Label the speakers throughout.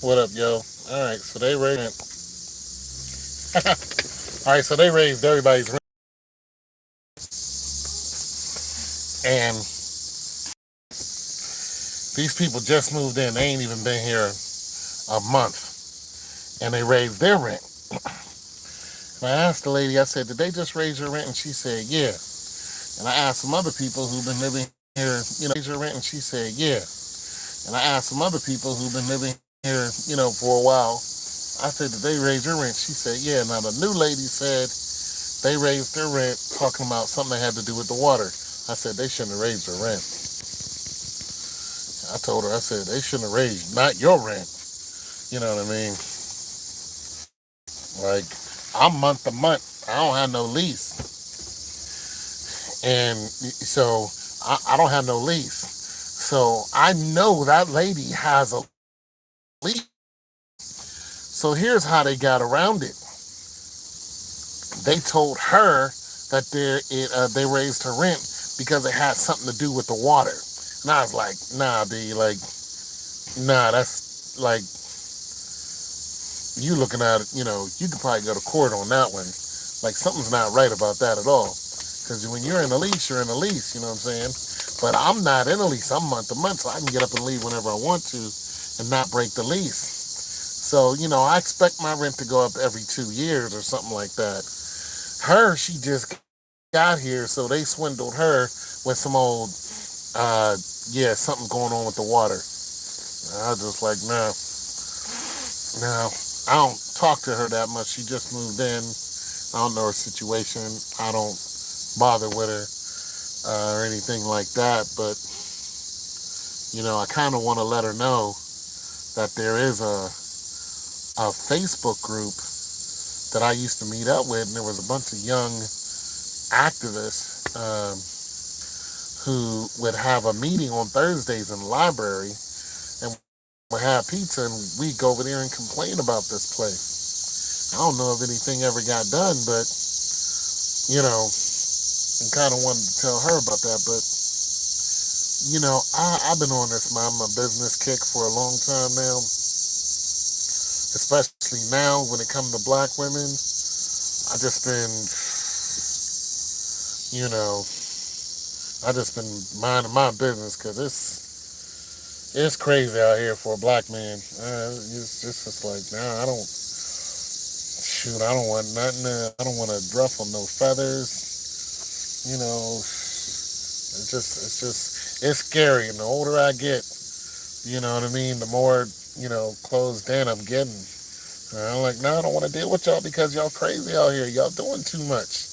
Speaker 1: What up, yo? All right, so they raised. All right, so they raised everybody's rent, and these people just moved in. They ain't even been here a month, and they raised their rent. And I asked the lady, I said, "Did they just raise your rent?" And she said, "Yeah." And I asked some other people who've been living here, raise your rent, and she said, "Yeah." And I asked some other people who've been living here, for a while. I said, "Did they raise your rent?" She said, "Yeah." Now the new lady said they raised their rent, talking about something that had to do with the water. I said they shouldn't have raised their rent. I told her, I said they shouldn't have raised not your rent. You know what I mean? Like, I'm month to month. I don't have no lease, and so I don't have no lease. So I know that lady has a lease. So here's how they got around it. They told her that they raised her rent because it had something to do with the water. And I was like, nah, B, like, nah, that's like, you looking at it, you could probably go to court on that one. Like, something's not right about that at all. Because when you're in a lease, you're in a lease, you know what I'm saying? But I'm not in a lease. I'm month to month, so I can get up and leave whenever I want to and not break the lease. So, I expect my rent to go up every 2 years or something like that. She just got here, so they swindled her with some old, yeah, something's going on with the water. I was just like, no, no. I don't talk to her that much. She just moved in. I don't know her situation. I don't bother with her or anything like that. But, I kind of want to let her know that there is a Facebook group that I used to meet up with, and there was a bunch of young activists who would have a meeting on Thursdays in the library and would have pizza, and we'd go over there and complain about this place. I don't know if anything ever got done, but, I kind of wanted to tell her about that. But, I've been on this my business kick for a long time now, especially now when it comes to black women. I just been, you know, I just been minding my business because it's crazy out here for a black man. It's just like, nah, I don't shoot. I don't want nothing. I don't want to ruffle no feathers. It's scary. And the older I get, you know what I mean, the more closed in I'm getting. I'm like, no, I don't want to deal with y'all because y'all crazy out here. Y'all doing too much.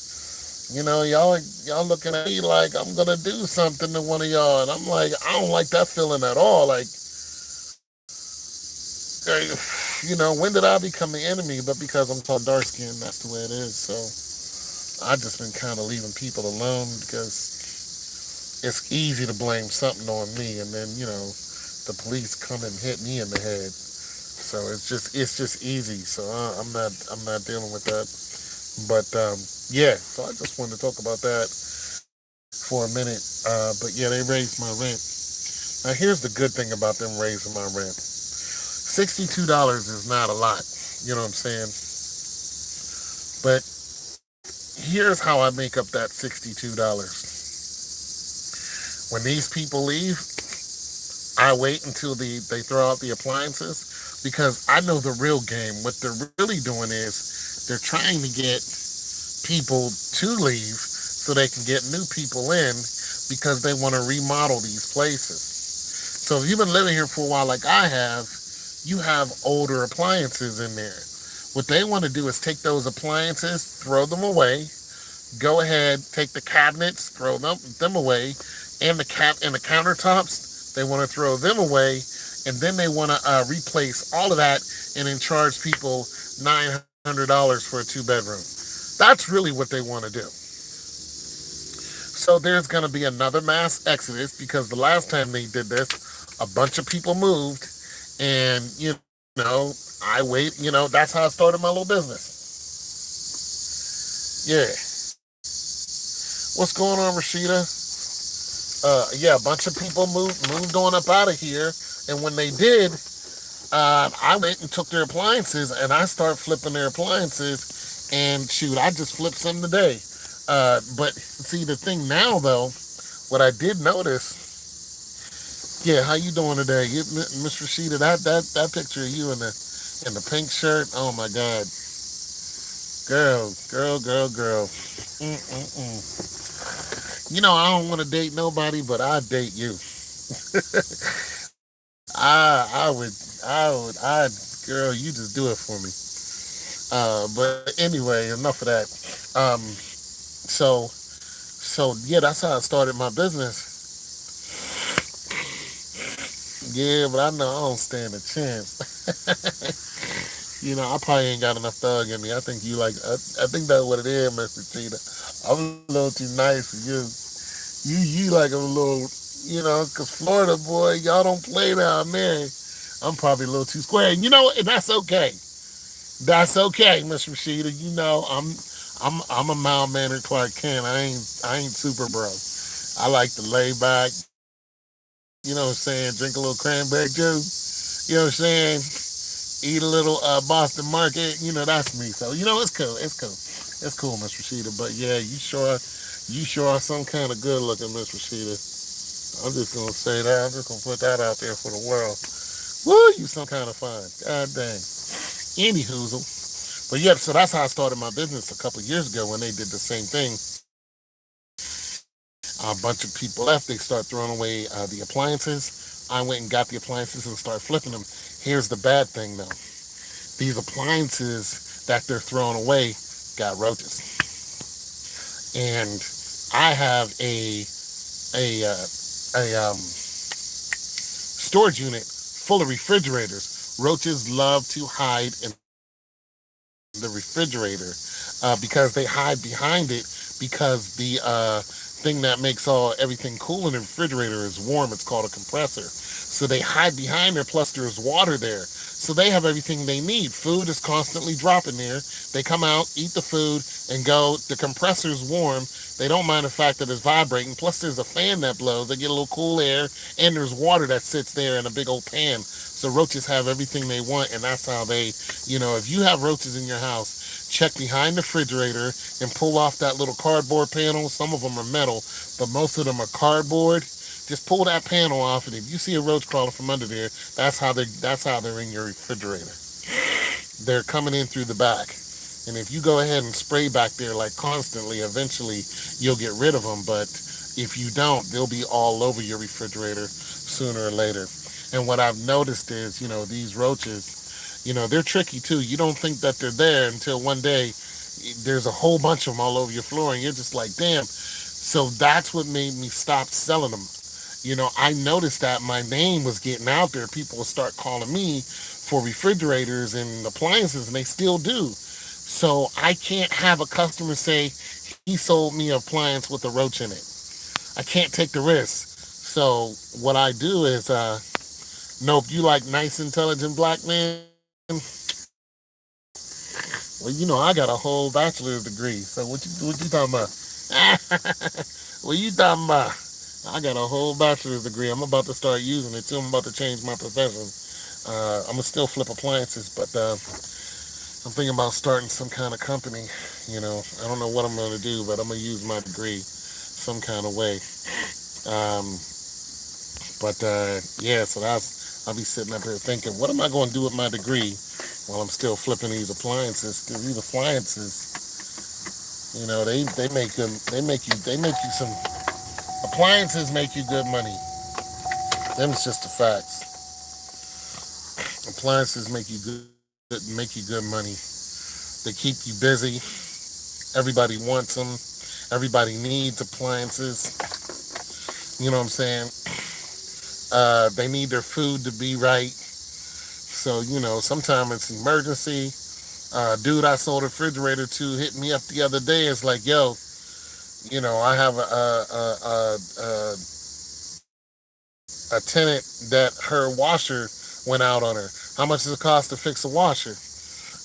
Speaker 1: Y'all looking at me like I'm gonna do something to one of y'all, and I'm like, I don't like that feeling at all. Like, when did I become the enemy? But because I'm tall, dark skinned, that's the way it is. So I just been kind of leaving people alone because it's easy to blame something on me, and then the police come and hit me in the head. So it's just easy. So I'm not dealing with that. But yeah, so I just wanted to talk about that for a minute. But yeah, they raised my rent. Now here's the good thing about them raising my rent. $62 is not a lot. You know what I'm saying? But here's how I make up that $62. When these people leave, I wait until they throw out the appliances because I know the real game. What they're really doing is they're trying to get people to leave so they can get new people in because they want to remodel these places. So if you've been living here for a while like I have, you have older appliances in there. What they want to do is take those appliances, throw them away, go ahead, take the cabinets, throw them away, and the countertops, they want to throw them away, and then they want to replace all of that and then charge people $900 for a 2 bedroom. That's really what they want to do. So there's going to be another mass exodus because the last time they did this, a bunch of people moved, and I wait. That's how I started my little business. Yeah. What's going on, Rashida? Yeah, a bunch of people moved on up out of here, and when they did, I went and took their appliances and I start flipping their appliances. And shoot, I just flipped some today. But see, the thing now though, what I did notice, yeah, how you doing today? Miss Rashida, that picture of you in the pink shirt. Oh my God, girl, girl, girl, girl. Mm-mm-mm. You know, I don't want to date nobody, but I date you. Girl, you just do it for me. But anyway, enough of that. So yeah, that's how I started my business. Yeah, but I know I don't stand a chance. You know, I probably ain't got enough thug in me. I think you like. I think that's what it is, Mister Cheetah. I'm a little too nice for you. You like a little, you know, cause Florida boy, y'all don't play down there. I'm probably a little too square, and you know, and that's okay. That's okay, Miss Rashida. You know, I'm a mild mannered Clark Kent. I ain't super bro. I like to lay back. You know what I'm saying? Drink a little cranberry juice. You know what I'm saying? Eat a little Boston Market. You know, that's me. So you know, it's cool. It's cool. It's cool, Miss Rashida. But yeah, you sure are some kind of good looking, Miss Rashida. I'm just gonna say that. I'm just gonna put that out there for the world. Woo, you some kind of fine. God dang. Any hoozle. But yeah, so that's how I started my business a couple years ago when they did the same thing. A bunch of people left. They start throwing away the appliances. I went and got the appliances and started flipping them. Here's the bad thing though. These appliances that they're throwing away got roaches. And I have a storage unit full of refrigerators. Roaches love to hide in the refrigerator because they hide behind it because the thing that makes everything cool in the refrigerator is warm. It's called a compressor. So they hide behind there. Plus, there's water there. So they have everything they need. Food is constantly dropping there. They come out, eat the food, and go. The compressor's warm. They don't mind the fact that it's vibrating. Plus, there's a fan that blows. They get a little cool air, and there's water that sits there in a big old pan. So roaches have everything they want, and that's how they, if you have roaches in your house, check behind the refrigerator and pull off that little cardboard panel. Some of them are metal, but most of them are cardboard. Just pull that panel off, and if you see a roach crawling from under there, that's how they're in your refrigerator. They're coming in through the back. And if you go ahead and spray back there like constantly, eventually you'll get rid of them. But if you don't, they'll be all over your refrigerator sooner or later. And what I've noticed is, these roaches, they're tricky too. You don't think that they're there until one day there's a whole bunch of them all over your floor, and you're just like, damn. So that's what made me stop selling them. I noticed that my name was getting out there. People would start calling me for refrigerators and appliances, and they still do. So I can't have a customer say he sold me an appliance with a roach in it. I can't take the risk. So what I do is, nope, you like nice, intelligent black man? Well, I got a whole bachelor's degree. So what you talking about? What you talking about? I got a whole bachelor's degree. I'm about to start using it too. I'm about to change my profession. I'm gonna still flip appliances, but I'm thinking about starting some kind of company. I don't know what I'm going to do, but I'm going to use my degree some kind of way. Um, but yeah, so I'll be sitting up here thinking, what am I going to do with my degree while I'm still flipping these appliances? Because these appliances, they make you some appliances make you good money. Them's just the facts. Appliances make you good money. They keep you busy. Everybody wants them. Everybody needs appliances. You know what I'm saying? They need their food to be right. So, sometimes it's an emergency. Dude I sold a refrigerator to hit me up the other day. It's like, yo, I have a tenant that her washer went out on her. How much does it cost to fix a washer?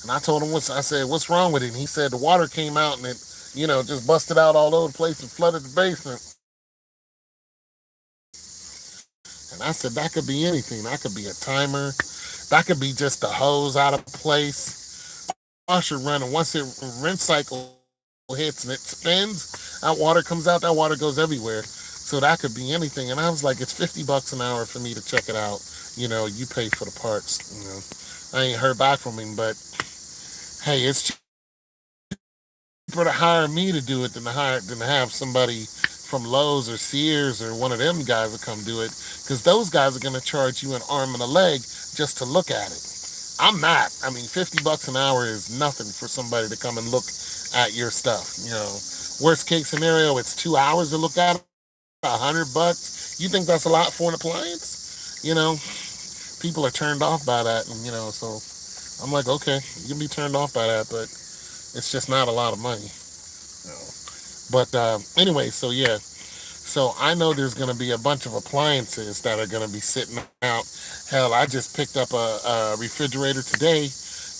Speaker 1: And I told him, I said, what's wrong with it? And he said the water came out and it, just busted out all over the place and flooded the basement. And I said, that could be anything. That could be a timer. It could be That could be just the hose out of place, washer running. Once it rinse cycle hits and it spins, that water comes out. That water goes everywhere. So that could be anything. And I was like, it's $50 an hour for me to check it out. You pay for the parts. I ain't heard back from him, but hey, it's cheaper to hire me to do it than to have somebody from Lowe's or Sears or one of them guys to come do it, because those guys are going to charge you an arm and a leg just to look at it. I'm not. I mean, $50 an hour is nothing for somebody to come and look at your stuff. Worst case scenario, it's 2 hours to look at $100. You think that's a lot for an appliance? People are turned off by that, and so I'm like, okay, you can be turned off by that, but it's just not a lot of money. You know. But anyway, so yeah, so I know there's going to be a bunch of appliances that are going to be sitting out. Hell, I just picked up a refrigerator today,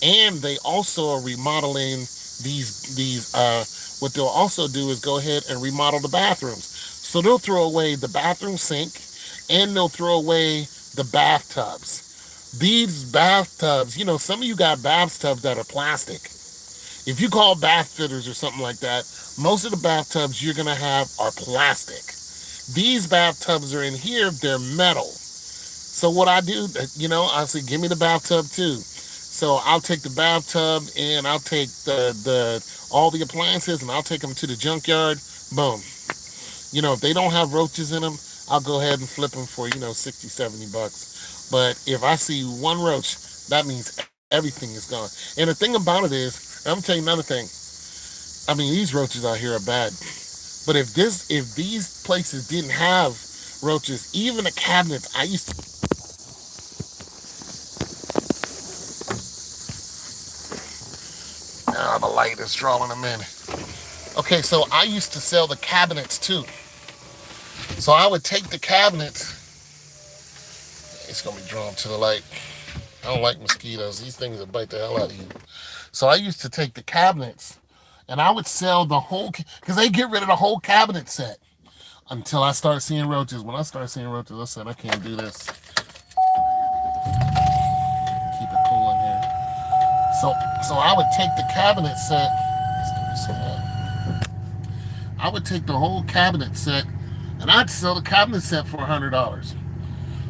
Speaker 1: and they also are remodeling these. What they'll also do is go ahead and remodel the bathrooms. So they'll throw away the bathroom sink, and they'll throw away the bathtubs. These bathtubs, some of you got bathtubs that are plastic. If you call bath fitters or something like that, most of the bathtubs you're gonna have are plastic. These bathtubs are in here, they're metal. So what I do, I say, give me the bathtub too. So I'll take the bathtub and I'll take the all the appliances and I'll take them to the junkyard. Boom. If they don't have roaches in them, I'll go ahead and flip them for, 60, $70. But if I see one roach, that means everything is gone. And the thing about it is, I'm gonna tell you another thing. I mean, these roaches out here are bad. But if these places didn't have roaches, even the cabinets, I used to. Ah, the light is drawing them in. Okay, so I used to sell the cabinets too. So I would take the cabinets. It's gonna be drawn to the light. I don't like mosquitoes. These things will bite the hell out of you. So I used to take the cabinets and I would sell the whole, because they get rid of the whole cabinet set until I start seeing roaches. When I start seeing roaches, I said, I can't do this. Keep it cool in here. So I would take the cabinet set. I would take the whole cabinet set and I'd sell the cabinet set for $100.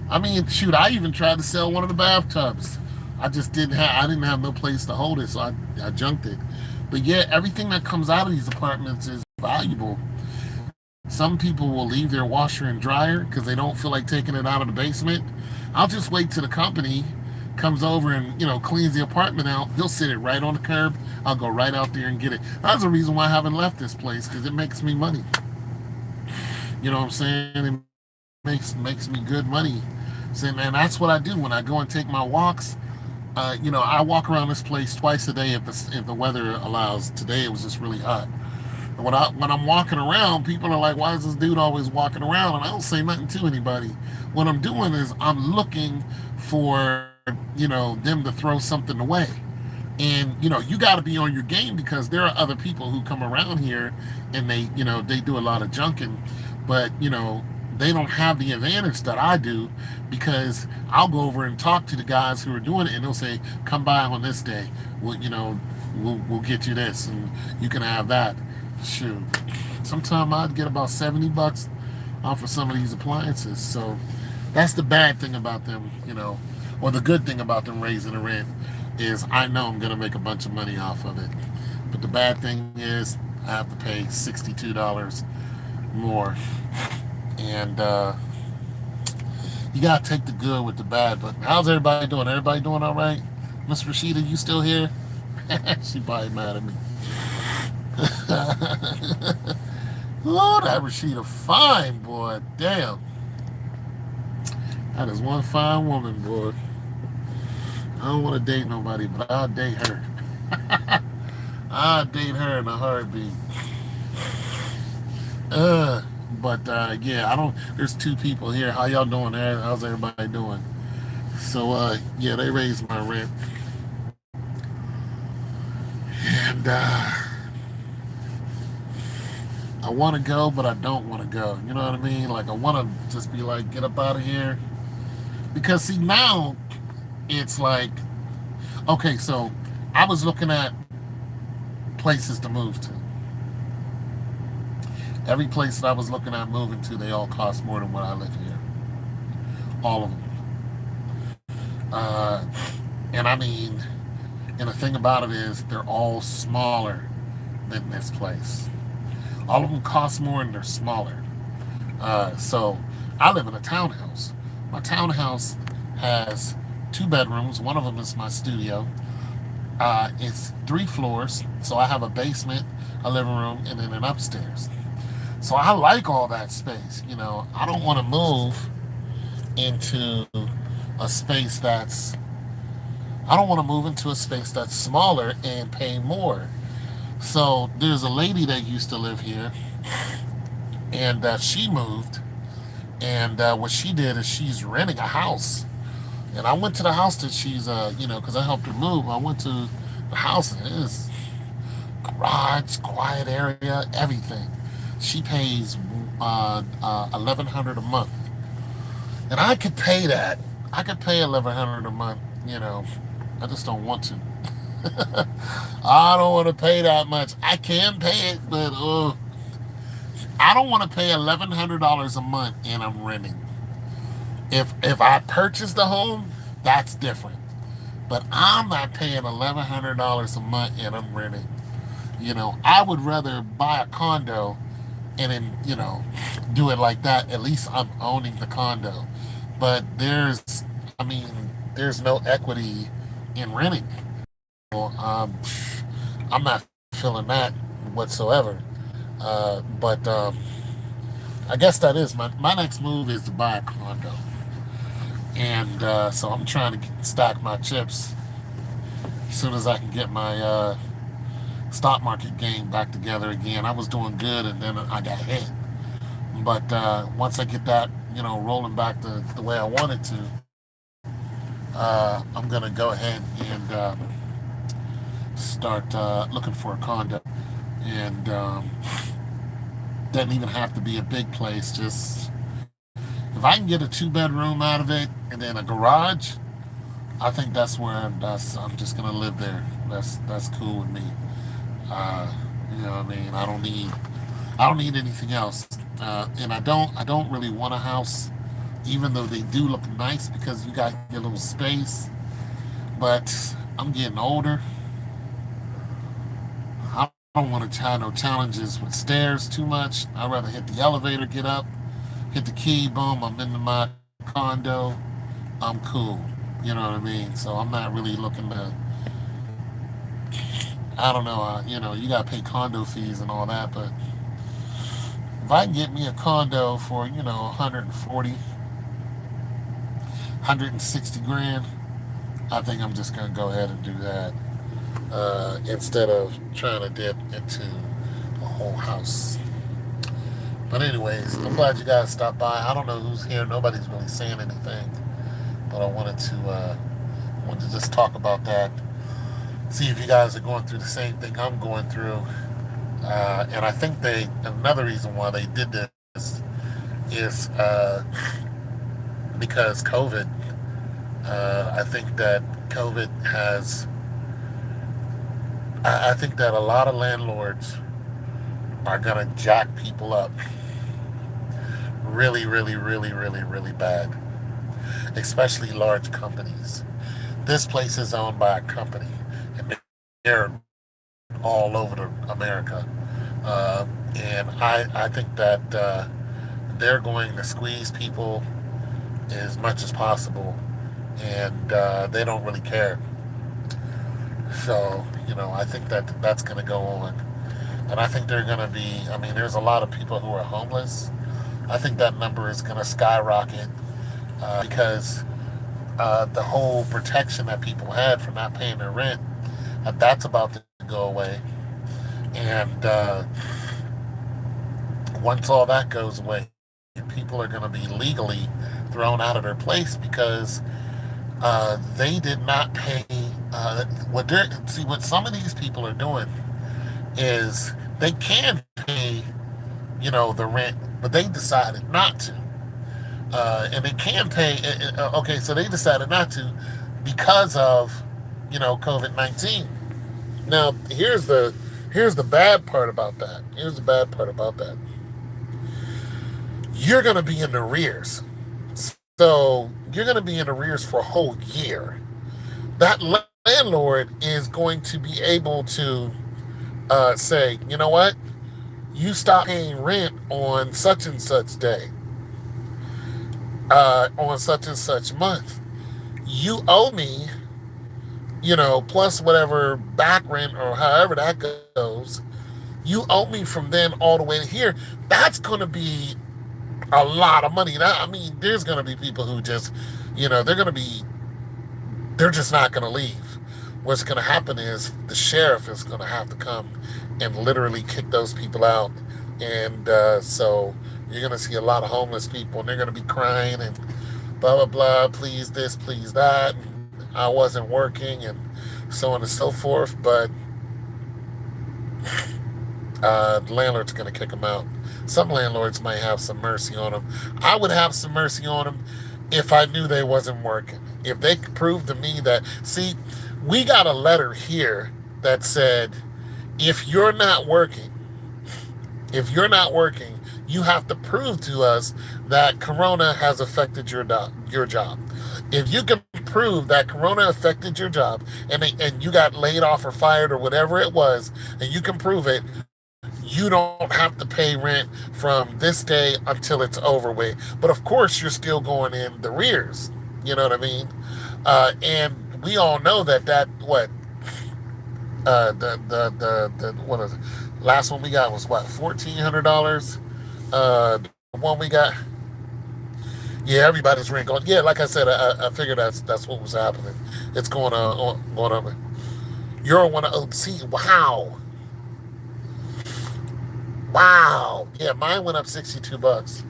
Speaker 1: I mean, shoot, I even tried to sell one of the bathtubs. I didn't have no place to hold it, so I junked it. But yeah, everything that comes out of these apartments is valuable. Some people will leave their washer and dryer because they don't feel like taking it out of the basement. I'll just wait till the company comes over and cleans the apartment out. He'll sit it right on the curb. I'll go right out there and get it. That's the reason why I haven't left this place, because it makes me money. You know what I'm saying? It makes me good money. So, and that's what I do when I go and take my walks. I walk around this place twice a day if the weather allows. Today it was just really hot. And when I'm walking around, people are like, "Why is this dude always walking around?" And I don't say nothing to anybody. What I'm doing is I'm looking for them to throw something away. And you got to be on your game, because there are other people who come around here and they do a lot of junking, but they don't have the advantage that I do, because I'll go over and talk to the guys who are doing it, and they'll say, "Come by on this day. We'll get you this, and you can have that." Shoot, sometimes I'd get about $70 off of some of these appliances. So that's the bad thing about them, or the good thing about them raising the rent is I know I'm gonna make a bunch of money off of it. But the bad thing is I have to pay $62 more. And you gotta take the good with the bad. But how's everybody doing? Everybody doing all right? Miss Rashida, you still here? She probably mad at me. Oh, that Rashida fine, boy. Damn. That is one fine woman, boy. I don't want to date nobody, but I'll date her. I'll date her in a heartbeat. But yeah, I don't. There's two people here. How y'all doing there? How's everybody doing? So yeah, they raised my rent, and I want to go, but I don't want to go. You know what I mean? Like, I want to just be like, get up out of here, because see, now it's like, okay, so I was looking at places to move to. Every place that I was looking at moving to, they all cost more than what I live here. All of them. Uh, and I mean, and the thing about it is, they're all smaller than this place. All of them cost more and they're smaller. So I live in a townhouse. My townhouse has 2 bedrooms. One of them is my studio. It's 3 floors, so I have a basement, a living room, and then an upstairs. So I like all that space. I don't want to move into a space that's. I don't want to move into a space that's smaller and pay more. So there's a lady that used to live here, and she moved. And what she did is she's renting a house. And I went to the house that she's, because I helped her move. I went to the house and it is garage, quiet area, everything. She pays 1,100 a month, and I could pay that. I could pay 1,100 a month. I just don't want to. I don't want to pay that much. I can pay it, but I don't want to pay $1,100 a month and I'm renting. If I purchase the home, that's different. But I'm not paying $1,100 a month and I'm renting. I would rather buy a condo and then, do it like that. At least I'm owning the condo. But there's no equity in renting. Well, I'm not feeling that whatsoever. But I guess that is my next move is to buy a condo. And so I'm trying to stack my chips as soon as I can get my stock market game back together again. I was doing good and then I got hit. But once I get that, rolling back the way I wanted to, I'm going to go ahead and start looking for a condo. And doesn't even have to be a big place. Just if I can get a 2 bedroom out of it and then a garage, I think that's where I'm just gonna live there. That's cool with me. You know what I mean? I don't need anything else. And I don't really want a house, even though they do look nice because you got your little space. But I'm getting older. I don't want to have no challenges with stairs too much. I'd rather hit the elevator, get up, hit the key, boom, I'm into my condo. I'm cool. You know what I mean? So I'm not really looking to. I don't know. You gotta pay condo fees and all that, but if I can get me a condo for 140, 160 grand, I think I'm just gonna go ahead and do that instead of trying to dip into a whole house. But anyways, I'm glad you guys stopped by. I don't know who's here. Nobody's really saying anything, but I wanted to just talk about that. See if you guys are going through the same thing I'm going through. And I think another reason why they did this is because COVID. I think that COVID has. I think that a lot of landlords are gonna jack people up really, really, really, really, really bad, especially large companies. This place is owned by a company, and they're all over America. And I think that they're going to squeeze people as much as possible, and they don't really care. So, I think that that's going to go on. And I think they're going to be, there's a lot of people who are homeless. I think that number is going to skyrocket because the whole protection that people had for not paying their rent, that's about to go away. And once all that goes away, people are going to be legally thrown out of their place because they did not pay. What some of these people are doing is they can pay, the rent, but they decided not to. And they can pay. Okay, so they decided not to. because of, COVID-19. Now, here's the bad part about that. Here's the bad part about that. You're going to be in arrears. So you're going to be in arrears for a whole year. That landlord is going to be able to say, you know what? You stop paying rent on such and such day, on such and such month. You owe me, plus whatever back rent or however that goes. You owe me from then all the way to here. That's going to be a lot of money. There's going to be people who just, they're just not going to leave. What's going to happen is the sheriff is going to have to come and literally kick those people out. And so you're going to see a lot of homeless people, and they're going to be crying and blah, blah, blah, please this, please that. And I wasn't working and so on and so forth. But the landlord's going to kick them out. Some landlords might have some mercy on them. I would have some mercy on them if I knew they wasn't working. If they could prove to me that, see, we got a letter here that said, if you're not working, you have to prove to us that Corona has affected your job. If you can prove that Corona affected your job and you got laid off or fired or whatever it was, and you can prove it, you don't have to pay rent from this day until it's over with. But of course, you're still going in the rears. You know what I mean? And we all know that what the what is it? Last one we got was what, $1,400. The one we got, yeah, everybody's rent going. Yeah, like I said, I figured that's what was happening. It's going up. You're one of see, wow, yeah, mine went up $62.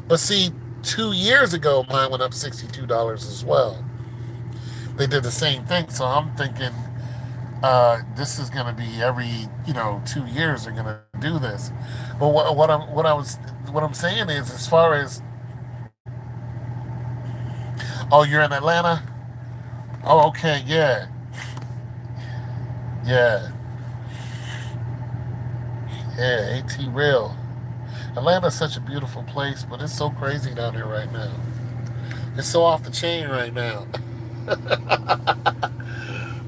Speaker 1: But see, 2 years ago, mine went up $62 as well. They did the same thing, so I'm thinking this is going to be every 2 years they're going to do this. But what I'm saying is, as far as, oh, you're in Atlanta. Oh, okay, yeah, yeah, yeah. AT real. Atlanta's such a beautiful place, but it's so crazy down here right now. It's so off the chain right now.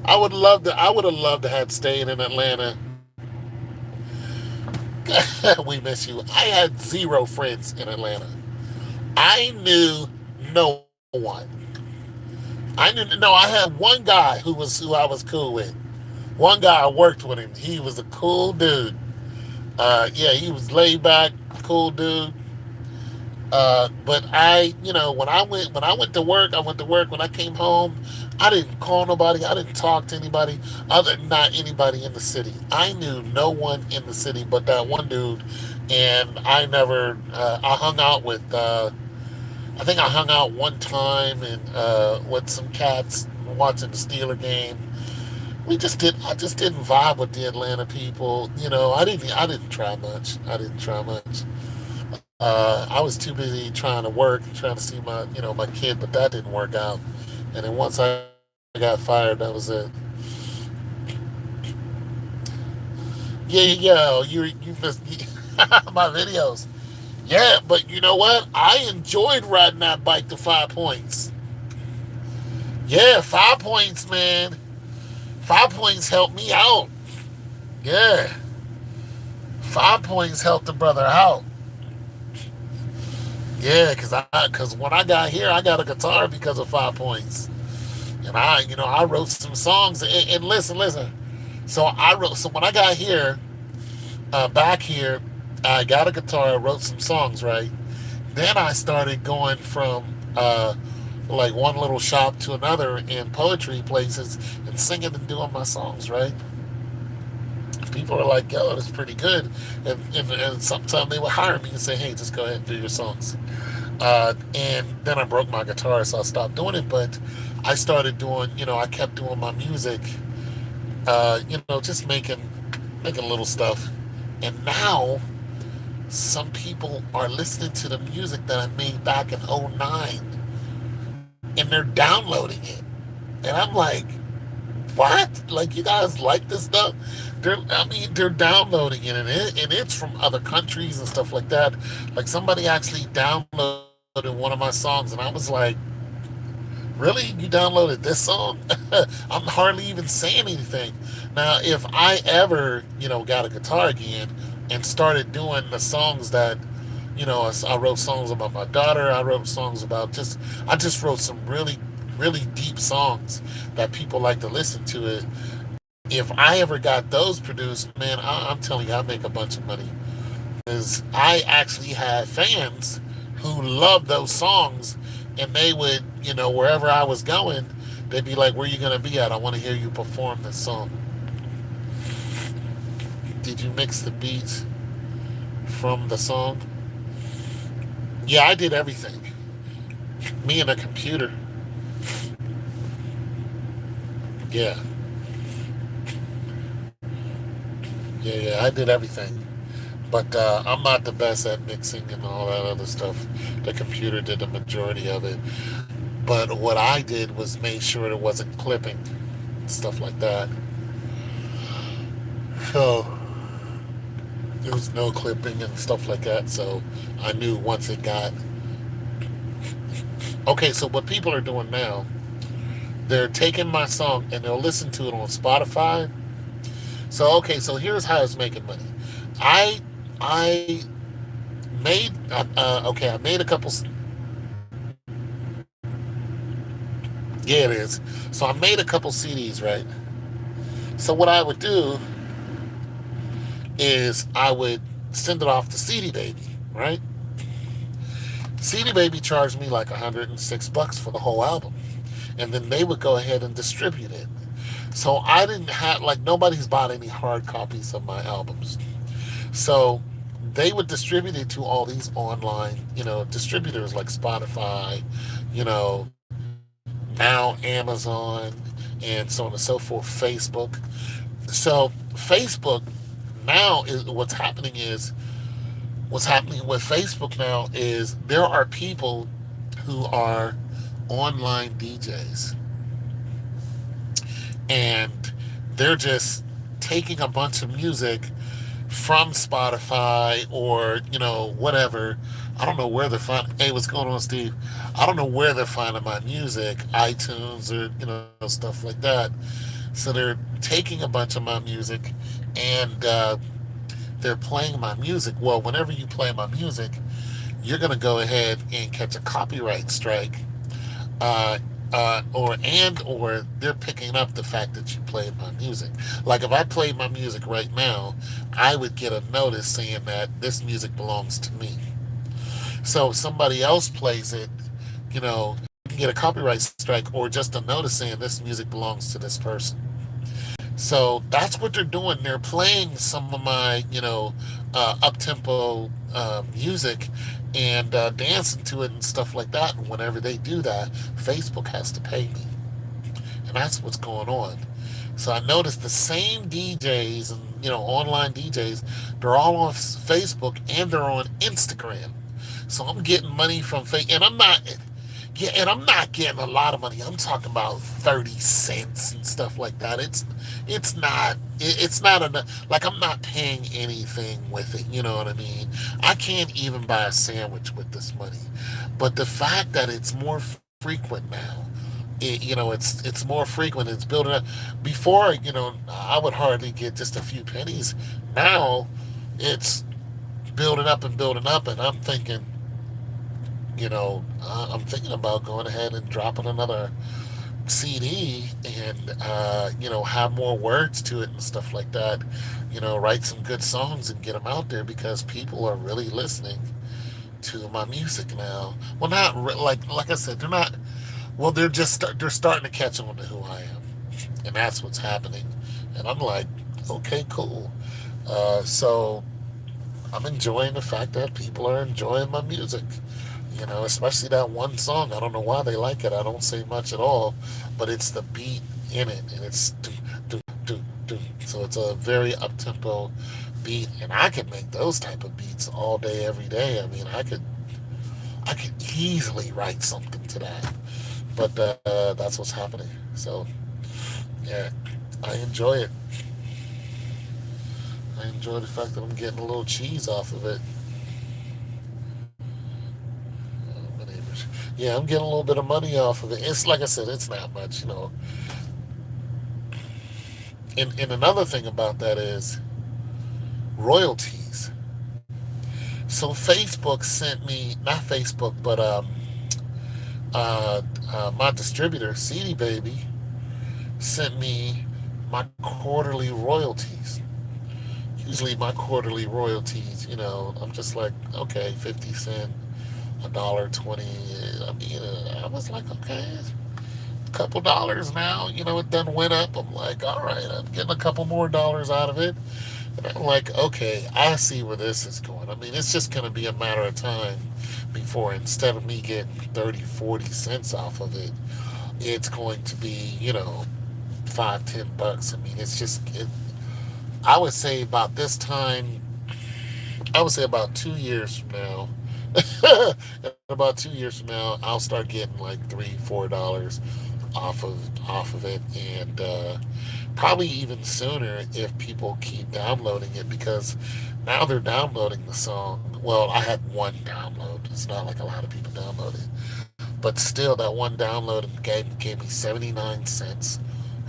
Speaker 1: I would love to. I would have loved to have stayed in Atlanta. We miss you. I had zero friends in Atlanta. I knew no one. I knew no. I had one guy who I was cool with. One guy I worked with him. He was a cool dude. Yeah, he was laid back, cool dude. But when I went to work, I went to work. When I came home, I didn't call nobody. I didn't talk to anybody other than not anybody in the city. I knew no one in the city but that one dude, and I never. I hung out with. I think I hung out one time and with some cats watching the Steeler game. We just did. I just didn't vibe with the Atlanta people. I didn't. I didn't try much. I didn't try much. I was too busy trying to work, trying to see my kid, but that didn't work out. And then once I got fired, that was it. Yeah, yeah, you missed my videos. Yeah, but you know what? I enjoyed riding that bike to Five Points. Yeah, 5 points, man. 5 points helped me out. Yeah, 5 points helped the brother out. Yeah, cause when I got here, I got a guitar because of 5 points, and I wrote some songs. And listen. So when I got here, back here, I got a guitar, I wrote some songs, right? Then I started going from like one little shop to another in poetry places and singing and doing my songs, right? People are like, yo, that's pretty good. And sometimes they would hire me and say, hey, just go ahead and do your songs. And then I broke my guitar, so I stopped doing it. But I started doing, I kept doing my music, just making little stuff. And now some people are listening to the music that I made back in '09, and they're downloading it. And I'm like, what? Like, you guys like this stuff? They're downloading it, and it's from other countries and stuff like that. Like, somebody actually downloaded one of my songs, and I was like, really? You downloaded this song? I'm hardly even saying anything. Now, if I ever, got a guitar again and started doing the songs that, I wrote songs about my daughter. I wrote songs about I just wrote some really, really deep songs that people like to listen to. It. If I ever got those produced, man, I'm telling you, I make a bunch of money. Because I actually had fans who loved those songs, and they would, wherever I was going, they'd be like, "Where you gonna be at? I want to hear you perform this song." Did you mix the beats from the song? Yeah, I did everything. Me and a computer. Yeah, yeah, I did everything. But I'm not the best at mixing and all that other stuff. The computer did the majority of it. But what I did was make sure it wasn't clipping, stuff like that. So there was no clipping and stuff like that. So I knew once it got. Okay, so what people are doing now, they're taking my song and they'll listen to it on Spotify. So okay, so here's how it's making money. I I made okay, I made a couple. Yeah, it is. So I made a couple CDs, right? So what I would do is I would send it off to CD Baby, right? CD Baby charged me like $106 for the whole album, and then they would go ahead and distribute it. So I didn't have like nobody's bought any hard copies of my albums. So they would distribute it to all these online, distributors like Spotify, you know, now Amazon, and so on and so forth, Facebook. So Facebook now is what's happening with Facebook now is there are people who are online DJs, and they're just taking a bunch of music from Spotify or whatever. I don't know where they're finding. Hey, what's going on, Steve? I don't know where they're finding my music, iTunes or stuff like that. So they're taking a bunch of my music, and they're playing my music. Well, whenever you play my music, you're gonna go ahead and catch a copyright strike, uh, or they're picking up the fact that you played my music. Like if I played my music right now, I would get a notice saying that this music belongs to me. So if somebody else plays it, you can get a copyright strike or just a notice saying this music belongs to this person. So that's what they're doing. They're playing some of my, up tempo music and dancing to it and stuff like that. And whenever they do that, Facebook has to pay me, and that's what's going on. So I noticed the same DJs and online DJs, they're all on Facebook and they're on Instagram. So I'm getting money from fake, and I'm not. Yeah, and I'm not getting a lot of money. I'm talking about 30 cents and stuff like that. It's not enough. Like I'm not paying anything with it. You know what I mean? I can't even buy a sandwich with this money. But the fact that it's more frequent now, it's more frequent. It's building up. Before, I would hardly get just a few pennies. Now, it's building up, and I'm thinking. I'm thinking about going ahead and dropping another CD and, have more words to it and stuff like that. Write some good songs and get them out there because people are really listening to my music now. Well, not like I said, they're not. Well, they're starting to catch on to who I am, and that's what's happening. And I'm like, okay, cool. So I'm enjoying the fact that people are enjoying my music. Especially that one song. I don't know why they like it. I don't say much at all, but it's the beat in it, and it's do do do do. So it's a very up tempo beat, and I could make those type of beats all day, every day. I mean, I could easily write something to that. But that's what's happening. So yeah, I enjoy it. I enjoy the fact that I'm getting a little cheese off of it. My neighbors. Yeah, I'm getting a little bit of money off of it. It's like I said, it's not much, you know. And another thing about that is royalties. So Facebook sent me, not Facebook, but my distributor, CD Baby, sent me my quarterly royalties. Usually my quarterly royalties, you know, I'm just like, okay, 50 cent, a dollar 20. I mean, I was like, okay, a couple dollars now, you know, it done went up. I'm like, all right, I'm getting a couple more dollars out of it. And I'm like, okay, I see where this is going. I mean, it's just going to be a matter of time before instead of me getting 30, 40 cents off of it, it's going to be, you know, 5, 10 bucks. I mean, it's just, I would say about this time, I would say about 2 years from now, about 2 years from now, I'll start getting like $3, $4 off of it, and probably even sooner if people keep downloading it because now they're downloading the song. Well, I had one download. It's not like a lot of people downloaded, but still, that one download gave me 79 cents.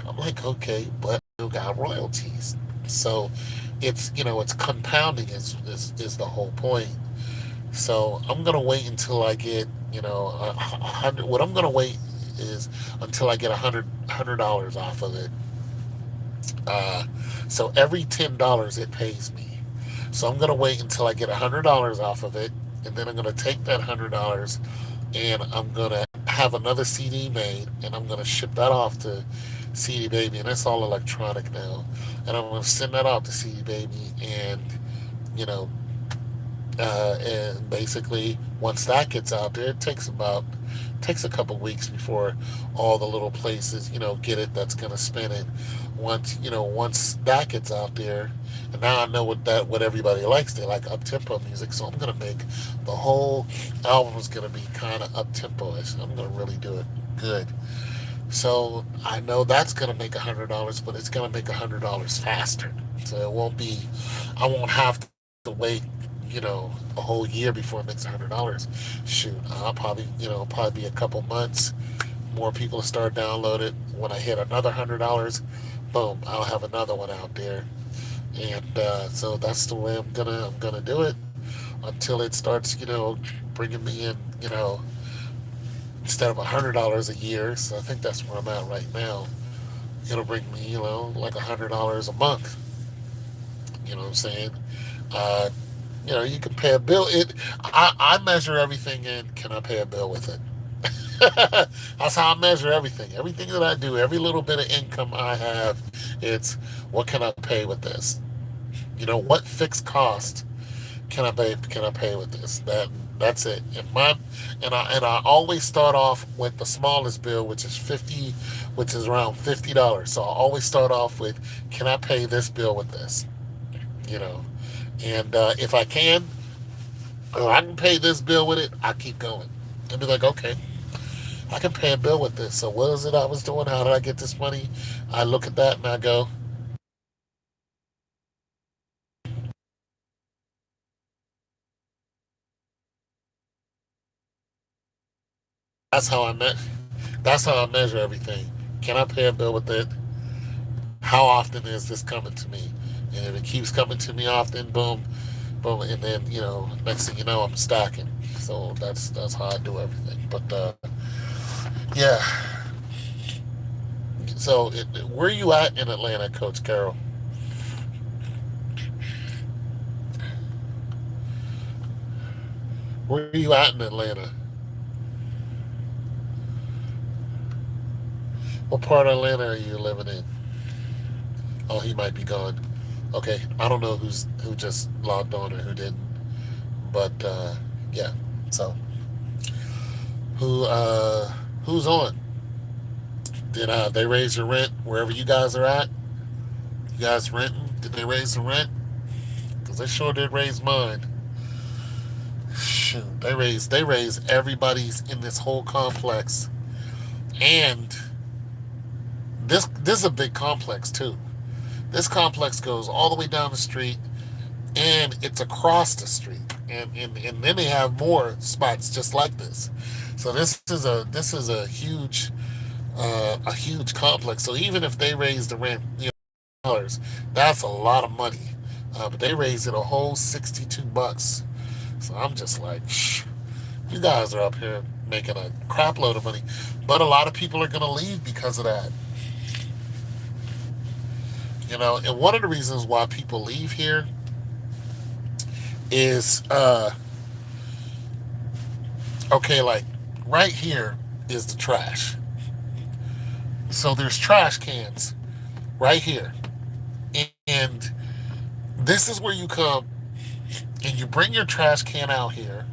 Speaker 1: I'm like, okay, but you got royalties, so it's it's compounding is the whole point. So I'm gonna wait until I get, a hundred. What I'm gonna wait is until I get $100 off of it. Uh, so every $10 it pays me. So I'm gonna wait until I get $100 off of it, and then I'm gonna take that $100 and I'm gonna have another CD made, and I'm gonna ship that off to CD Baby, and it's all electronic now. And I'm gonna send that out to CD Baby, and you know, and basically once that gets out there, takes a couple weeks before all the little places get it that's gonna spin it. Once that gets out there, and now I know what everybody likes. They like up tempo music, so I'm gonna make the whole album is gonna be kind of up tempo-ish. I'm gonna really do it good. So I know that's gonna make $100, but it's gonna make $100 faster. So it won't be, I won't have to wait, a whole year before it makes $100. Shoot, I'll probably be a couple months. More people will start downloading. When I hit another $100, boom, I'll have another one out there. And so that's the way I'm gonna do it until it starts, bringing me in, instead of $100 a year. So I think that's where I'm at right now. It'll bring me, like $100 a month. You know what I'm saying? Uh, you can pay a bill. I measure everything in. Can I pay a bill with it? That's how I measure everything. Everything that I do, every little bit of income I have, it's what can I pay with this? What fixed cost can I pay with this? That's it. And I always start off with the smallest bill, which is around $50. So I always start off with, can I pay this bill with this? You know, and if I can, or I can pay this bill with it, I keep going. I'll be like, okay, I can pay a bill with this. So what is it I was doing? How did I get this money? I look at that and I go, that's how I met. That's how I measure everything. Can I pay a bill with it? How often is this coming to me? And if it keeps coming to me often, boom, boom, and then next thing you know, I'm stacking. So that's how I do everything. But yeah. So where you at in Atlanta, Coach Carroll? Where you at in Atlanta? What part of Atlanta are you living in? Oh, he might be gone. Okay, I don't know who just logged on or who didn't, but yeah. So who who's on? Did they raise your rent wherever you guys are at? You guys renting? Did they raise the rent? Because they sure did raise mine. Shoot, they raised everybody's in this whole complex, and This is a big complex too. This complex goes all the way down the street, and it's across the street, and then they have more spots just like this. So this is a huge complex. So even if they raise the rent, dollars, that's a lot of money. But they raised it a whole $62. So I'm just like, you guys are up here making a crap load of money. But a lot of people are gonna leave because of that. And one of the reasons why people leave here is okay, like right here is the trash. So there's trash cans right here. And this is where you come and you bring your trash can out here.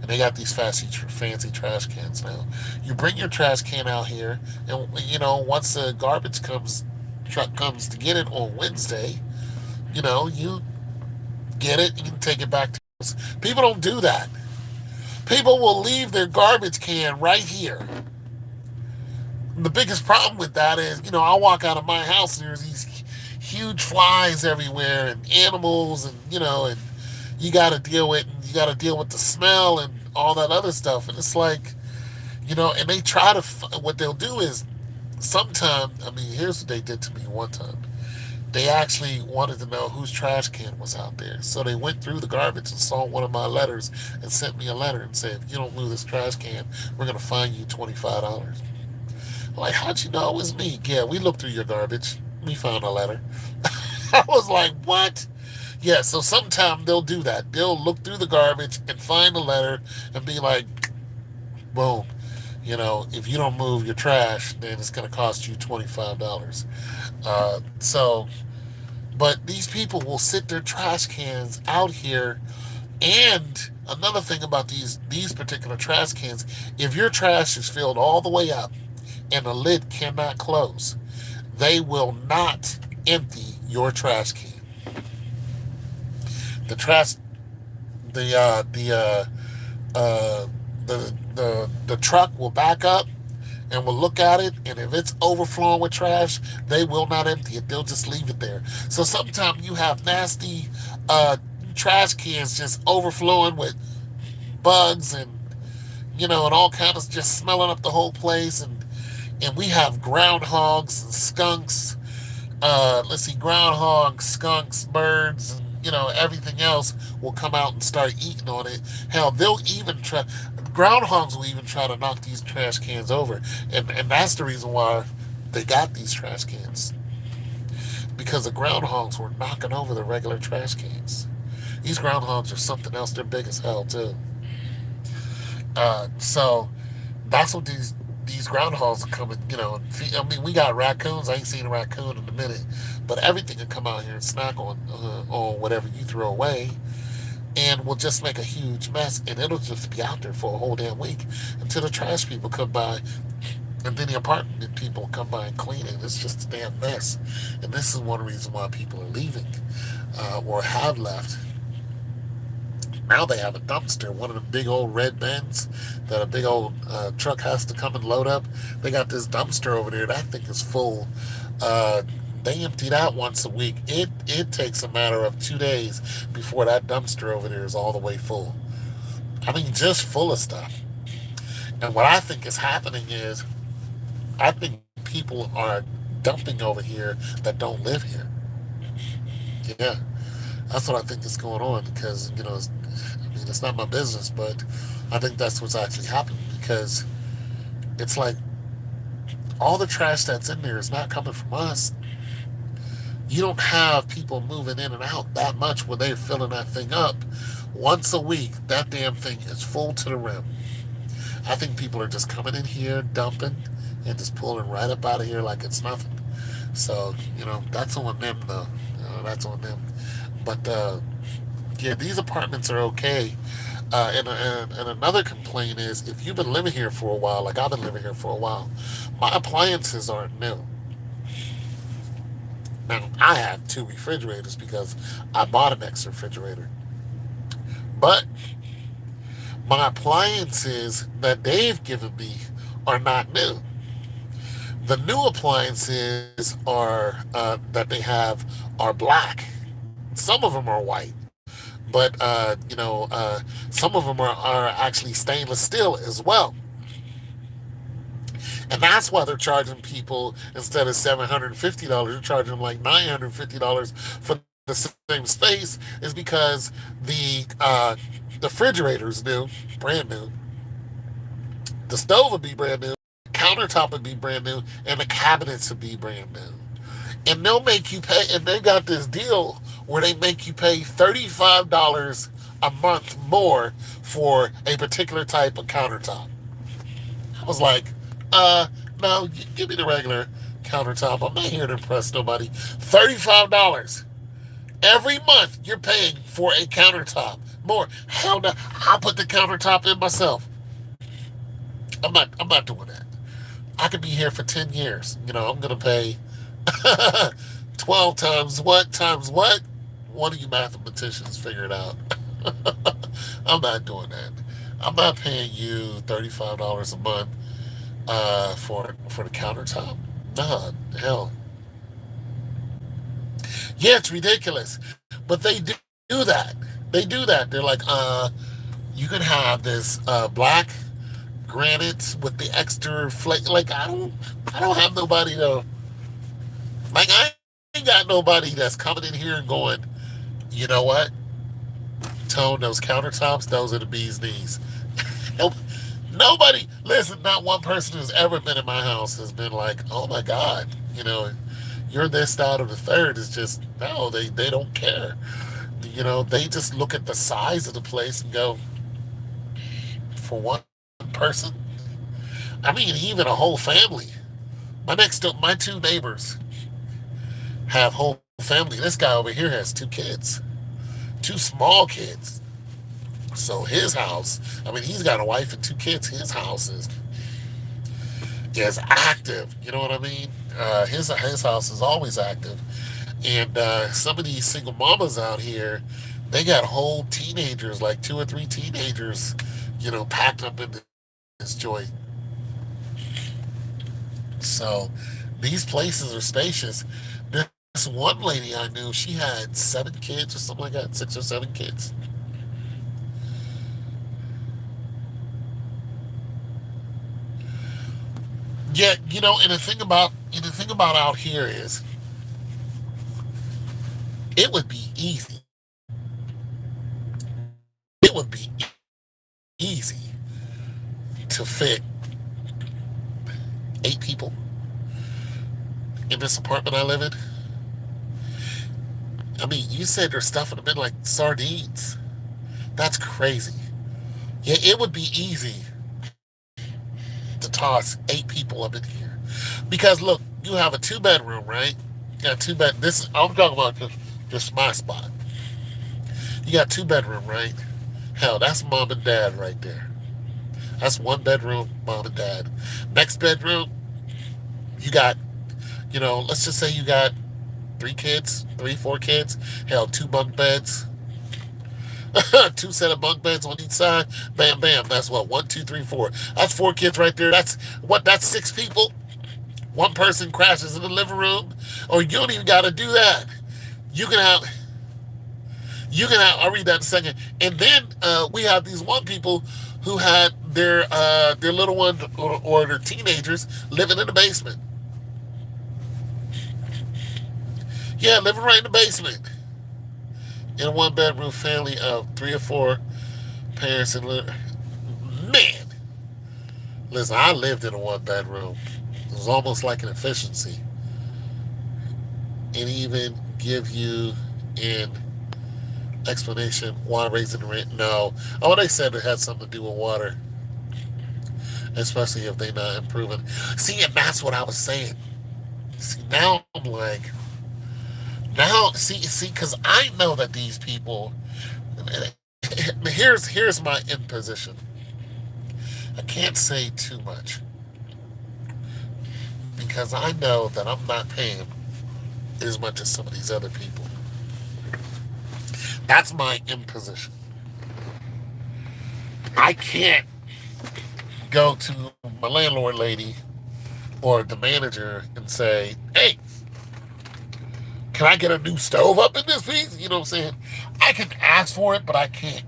Speaker 1: And they got these fancy trash cans now. You bring your trash can out here, and once the garbage truck comes to get it on Wednesday, you get it, you can take it back to us. People don't do that. People will leave their garbage can right here. The biggest problem with that is, I walk out of my house and there's these huge flies everywhere and animals and you got to deal with the smell and all that other stuff. And it's like, and they try to, what they'll do is sometime, I mean, here's what they did to me one time. They actually wanted to know whose trash can was out there. So they went through the garbage and saw one of my letters and sent me a letter and said, if you don't move this trash can, we're going to fine you $25. Like, how'd you know it was me? Yeah, we looked through your garbage. We found a letter. I was like, what? Yeah, so sometime they'll do that. They'll look through the garbage and find a letter and be like, boom, if you don't move your trash, then it's going to cost you $25. But these people will sit their trash cans out here. And another thing about these particular trash cans, if your trash is filled all the way up and the lid cannot close, they will not empty your trash can. The trash, the truck will back up and will look at it, and if it's overflowing with trash, they will not empty it. They'll just leave it there. So sometimes you have nasty trash cans just overflowing with bugs and all kinds of just smelling up the whole place, and we have groundhogs and skunks. Let's see, groundhogs, skunks, birds, and everything else will come out and start eating on it. Hell, groundhogs will even try to knock these trash cans over, and that's the reason why they got these trash cans, because the groundhogs were knocking over the regular trash cans. These groundhogs are something else. They're big as hell too. So that's what these groundhogs are coming. I mean, we got raccoons. I ain't seen a raccoon in a minute, but everything can come out here and snack on whatever you throw away, and will just make a huge mess, and it'll just be out there for a whole damn week until the trash people come by, and then the apartment people come by and clean it. It's just a damn mess, and this is one reason why people are leaving or have left. Now they have a dumpster, one of the big old red bins that a big old truck has to come and load up. They got this dumpster over there. That thing is full. They empty that once a week. It takes a matter of 2 days before that dumpster over there is all the way full. I mean, just full of stuff. And what I think is happening is, I think people are dumping over here that don't live here. Yeah, that's what I think is going on, because it's not my business, but I think that's what's actually happening, because it's like all the trash that's in there is not coming from us. You don't have people moving in and out that much where they're filling that thing up. Once a week, that damn thing is full to the rim. I think people are just coming in here, dumping, and just pulling right up out of here like it's nothing. So, that's on them, though. That's on them. But, yeah, these apartments are okay. And another complaint is, if you've been living here for a while, like I've been living here for a while, my appliances aren't new. Now, I have 2 refrigerators because I bought an extra refrigerator. But my appliances that they've given me are not new. The new appliances are that they have are black. Some of them are white, but some of them are actually stainless steel as well. And that's why they're charging people instead of $750, they're charging them like $950 for the same space, is because the refrigerator is new, brand new. The stove would be brand new, countertop would be brand new, and the cabinets would be brand new. And they'll make you pay, and they got this deal where they make you pay $35 a month more for a particular type of countertop. I was like, no, give me the regular countertop. I'm not here to impress nobody. $35 every month you're paying for a countertop. More. Hell no, I'll put the countertop in myself. I'm not doing that. I could be here for 10 years. I'm gonna pay 12 times what times what? One of you mathematicians figure it out. I'm not doing that. I'm not paying you $35 a month for the countertop. Nah, hell. Yeah, it's ridiculous. But they do that. They do that. They're like, you can have this black granite with the extra flake. Like I don't have nobody to like I ain't got nobody that's coming in here and going, you know what? Tone, those countertops, those are the bee's knees. Nope. Nobody, listen, not one person who's ever been in my house has been like, oh my God, you're this, that, or the third. Is just, no, they don't care. They just look at the size of the place and go, for one person? I mean, even a whole family. My two neighbors have whole family. This guy over here has two kids, two small kids. So his house, I mean, he's got a wife and two kids. His house is active. You know what I mean? His house is always active. And some of these single mamas out here, they got whole teenagers, like two or three teenagers, packed up in this joint. So these places are spacious. This one lady I knew, she had 7 kids or something like that, 6 or 7 kids. Yeah, and the thing about out here is it would be easy. It would be easy to fit 8 people in this apartment I live in. I mean, you said they're stuffing them in like sardines. That's crazy. Yeah, it would be easy to toss 8 people up in here. Because look, you have a 2 bedroom, right? You got 2 bed. I'm talking about just my spot. You got 2 bedroom, right? Hell, that's mom and dad right there. That's 1 bedroom, mom and dad. Next bedroom, you got, let's just say you got 3 kids, 4 kids. Hell, 2 bunk beds, 2 set of bunk beds on each side. Bam, bam. That's what, one, two, three, four. That's 4 kids right there. That's what? That's 6 people. One person crashes in the living room, or you don't even got to do that. You can have. You can have. I'll read that in a second. And then we have these one people who had their little one or their teenagers living in the basement. Yeah, living right in the basement in a 1 bedroom family of 3 or 4 parents and man. Listen, I lived in a 1 bedroom. It was almost like an efficiency, and even give you an explanation why raising the rent. No, oh, they said it had something to do with water, especially if they not improving. See, and that's what I was saying. See, now I'm like, now see, because I know that these people. Here's my imposition. I can't say too much because I know that I'm not paying as much as some of these other people. That's my imposition. I can't go to my landlord lady or the manager and say, "Hey, can I get a new stove up in this piece?" You know what I'm saying? I can ask for it, but I can't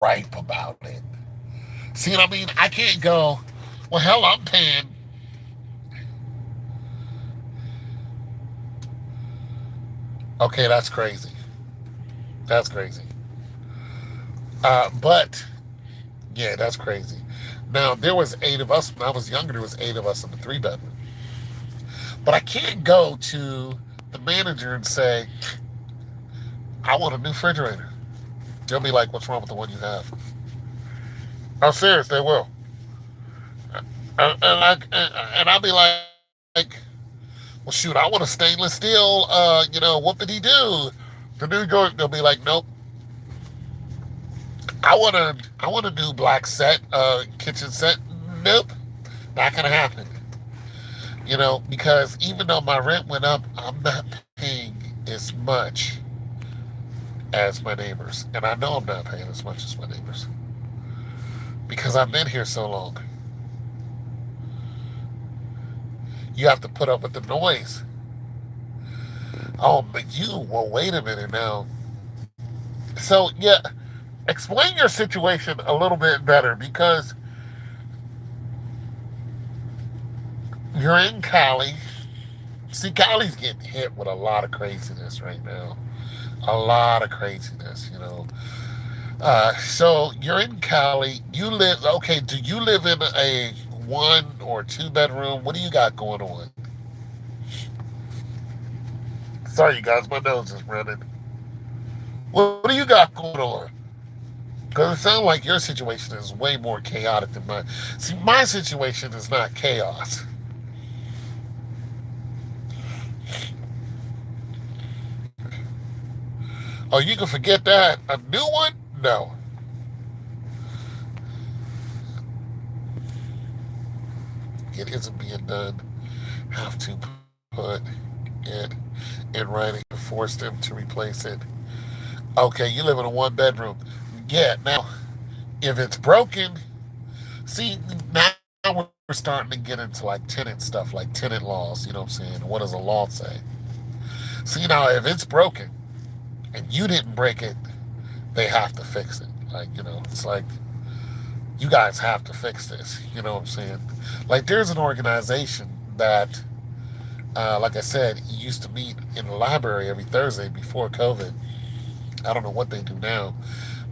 Speaker 1: gripe about it. See what I mean? I can't go, well, hell, I'm paying. Okay, that's crazy. That's crazy. But yeah, that's crazy. Now there was 8 of us when I was younger. There was 8 of us in the 3 bedroom. But I can't go to the manager and say, "I want a new refrigerator." They'll be like, "What's wrong with the one you have?" I'm serious. They will. And I'll be like, "Well, shoot, I want a stainless steel. What did he do?" The new York, they'll be like, "Nope. I want a new black set, kitchen set." Nope, not gonna happen. Because even though my rent went up, I'm not paying as much as my neighbors, and I know I'm not paying as much as my neighbors because I've been here so long. You have to put up with the noise. Oh, but well, wait a minute now. So yeah, explain your situation a little bit better because you're in Cali. See, Cali's getting hit with a lot of craziness right now. A lot of craziness. So you're in Cali. You live, okay, do you live in a 1 or 2 bedroom? What do you got going on? Sorry, you guys, my nose is running. What do you got going on? Because it sounds like your situation is way more chaotic than mine. See, my situation is not chaos. Oh, you can forget that. A new one? No. It isn't being done. Have to put it in writing to force them to replace it. Okay, you live in a 1 bedroom. Yeah, now, if it's broken, see, now we're starting to get into like tenant stuff, like tenant laws, you know what I'm saying? What does a law say? See, now, if it's broken and you didn't break it, they have to fix it. It's like, you guys have to fix this, you know what I'm saying? Like, there's an organization that, like I said, used to meet in the library every Thursday before COVID. I don't know what they do now,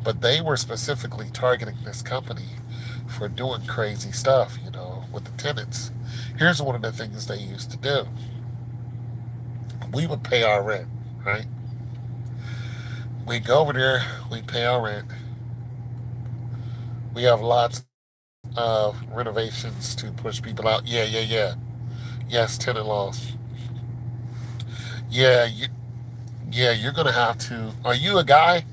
Speaker 1: but they were specifically targeting this company for doing crazy stuff, with the tenants. Here's one of the things they used to do. We would pay our rent, right? We'd go over there, we'd pay our rent. We have lots of renovations to push people out. Yeah, yeah, yeah. Yes, tenant laws. Yeah, yeah, you're gonna have to. Are you a guy?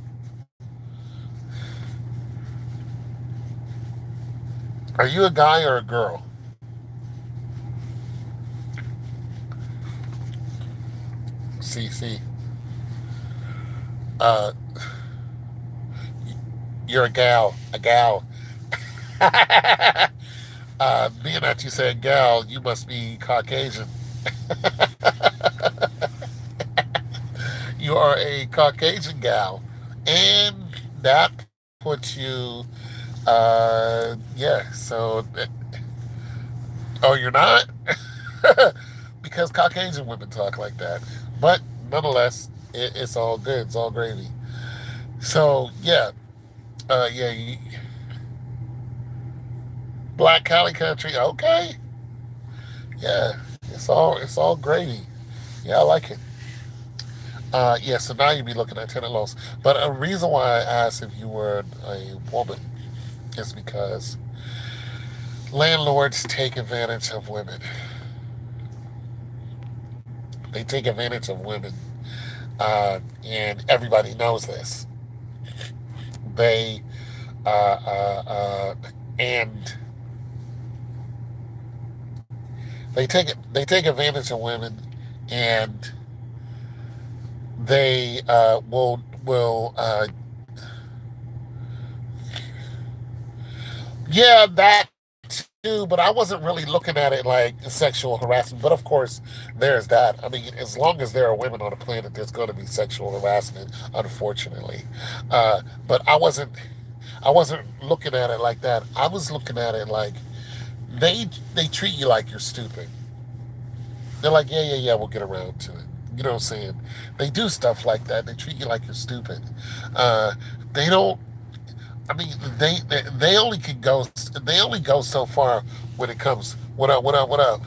Speaker 1: Are you a guy or a girl? CC. Uh, you're a gal. A gal. Being that you said gal, you must be Caucasian. You are a Caucasian gal, and that puts you. Yeah. So, oh, you're not, because Caucasian women talk like that. But nonetheless, it's all good. It's all gravy. So yeah, yeah. Black Cali country. Okay. Yeah. It's all gravy. Yeah, I like it. Yeah, so now you'd be looking at tenant laws. But a reason why I asked if you were a woman is because landlords take advantage of women. They take advantage of women, and everybody knows this. They and they take advantage of women, and they will yeah, that do, but I wasn't really looking at it like sexual harassment. But of course, there's that. I mean, as long as there are women on the planet, there's going to be sexual harassment, unfortunately. But I wasn't looking at it like that. I was looking at it like they treat you like you're stupid. They're like, yeah, yeah, yeah, we'll get around to it. You know what I'm saying? They do stuff like that. They treat you like you're stupid. Uh, they don't. I mean, they only can go. They only go so far when it comes. What up? What up? What up?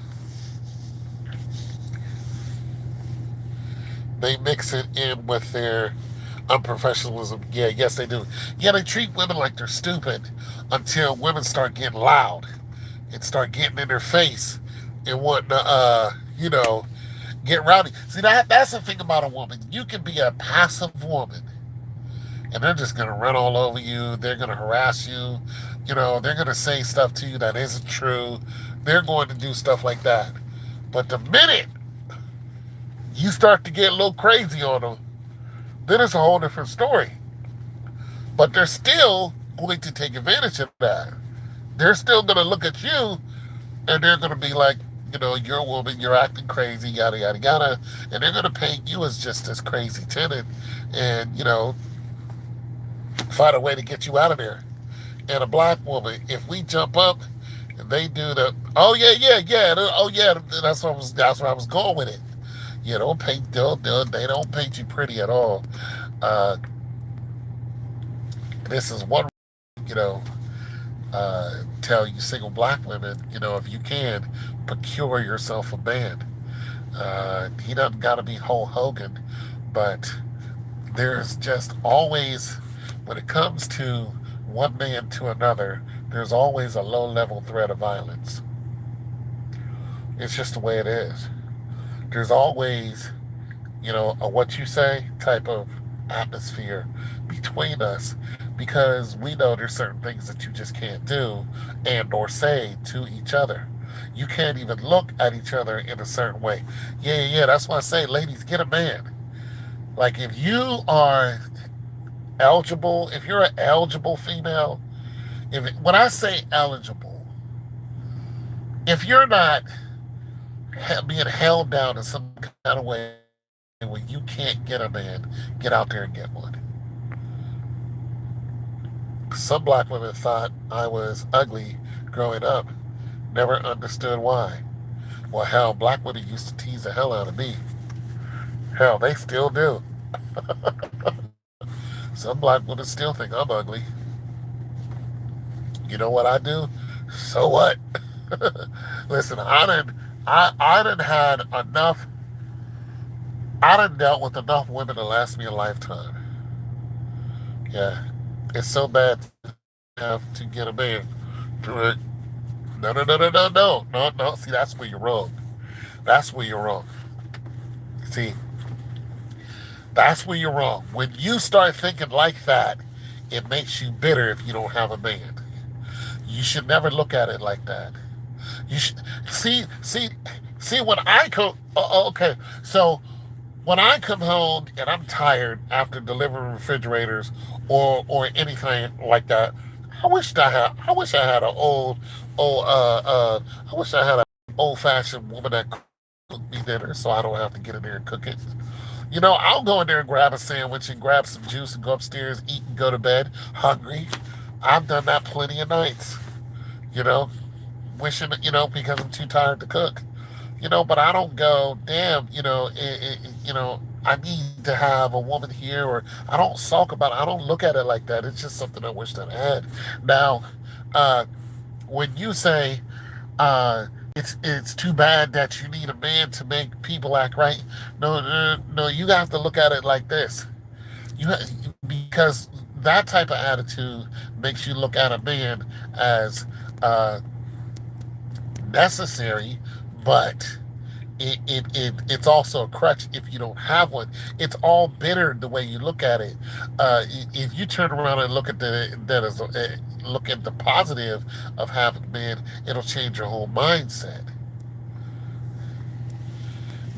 Speaker 1: They mix it in with their unprofessionalism. Yeah, yes, they do. Yeah, they treat women like they're stupid until women start getting loud and start getting in their face and want to, get rowdy. See, that's the thing about a woman. You can be a passive woman and they're just gonna run all over you. They're gonna harass you. They're gonna say stuff to you that isn't true. They're going to do stuff like that. But the minute you start to get a little crazy on them, then it's a whole different story. But they're still going to take advantage of that. They're still gonna look at you and they're gonna be like, you're a woman, you're acting crazy, yada yada yada, and they're gonna paint you as just this crazy tenant, and find a way to get you out of there. And a black woman, if we jump up and they do the, oh yeah, yeah, yeah, oh yeah, that's where I was going with it. They don't paint you pretty at all. Uh, this is one, you know, tell you single black women, if you can, procure yourself a man. He doesn't got to be Hulk Hogan, but there's just always, when it comes to one man to another, there's always a low level threat of violence. It's just the way it is. There's always, a what you say type of atmosphere between us because we know there's certain things that you just can't do and or say to each other. You can't even look at each other in a certain way. Yeah, yeah, yeah. That's why I say, ladies, get a man. Like if you are eligible, if you're an eligible female, when I say eligible, if you're not being held down in some kind of way where you can't get a man, get out there and get one. Some black women thought I was ugly growing up, never understood why. Well, hell, black women used to tease the hell out of me. Hell, they still do. Some black women still think I'm ugly. You know what I do? So what? Listen, I done had enough. I done dealt with enough women to last me a lifetime. Yeah, it's so bad to have to get a man through it. No, no, no, no, no, no, no, no. See, that's where you're wrong. That's where you're wrong. See, that's where you're wrong. When you start thinking like that, it makes you bitter if you don't have a man. You should never look at it like that. You should see when I come. Okay, so when I come home and I'm tired after delivering refrigerators or anything like that, I wish I had an old I wish I had an old fashioned woman that cooked me dinner so I don't have to get in there and cook it. I'll go in there and grab a sandwich and grab some juice and go upstairs, eat and go to bed hungry. I've done that plenty of nights, you know, wishing, because I'm too tired to cook. But I don't go, damn, I need to have a woman here, or I don't sulk about it. I don't look at it like that. It's just something I wish that I had. Now, uh, when you say it's too bad that you need a man to make people act right, no, no, no, you have to look at it like this. Because that type of attitude makes you look at a man as uh, necessary, but it's also a crutch if you don't have one. It's all bitter the way you look at it. If you turn around and look at look at the positive of having men, it'll change your whole mindset.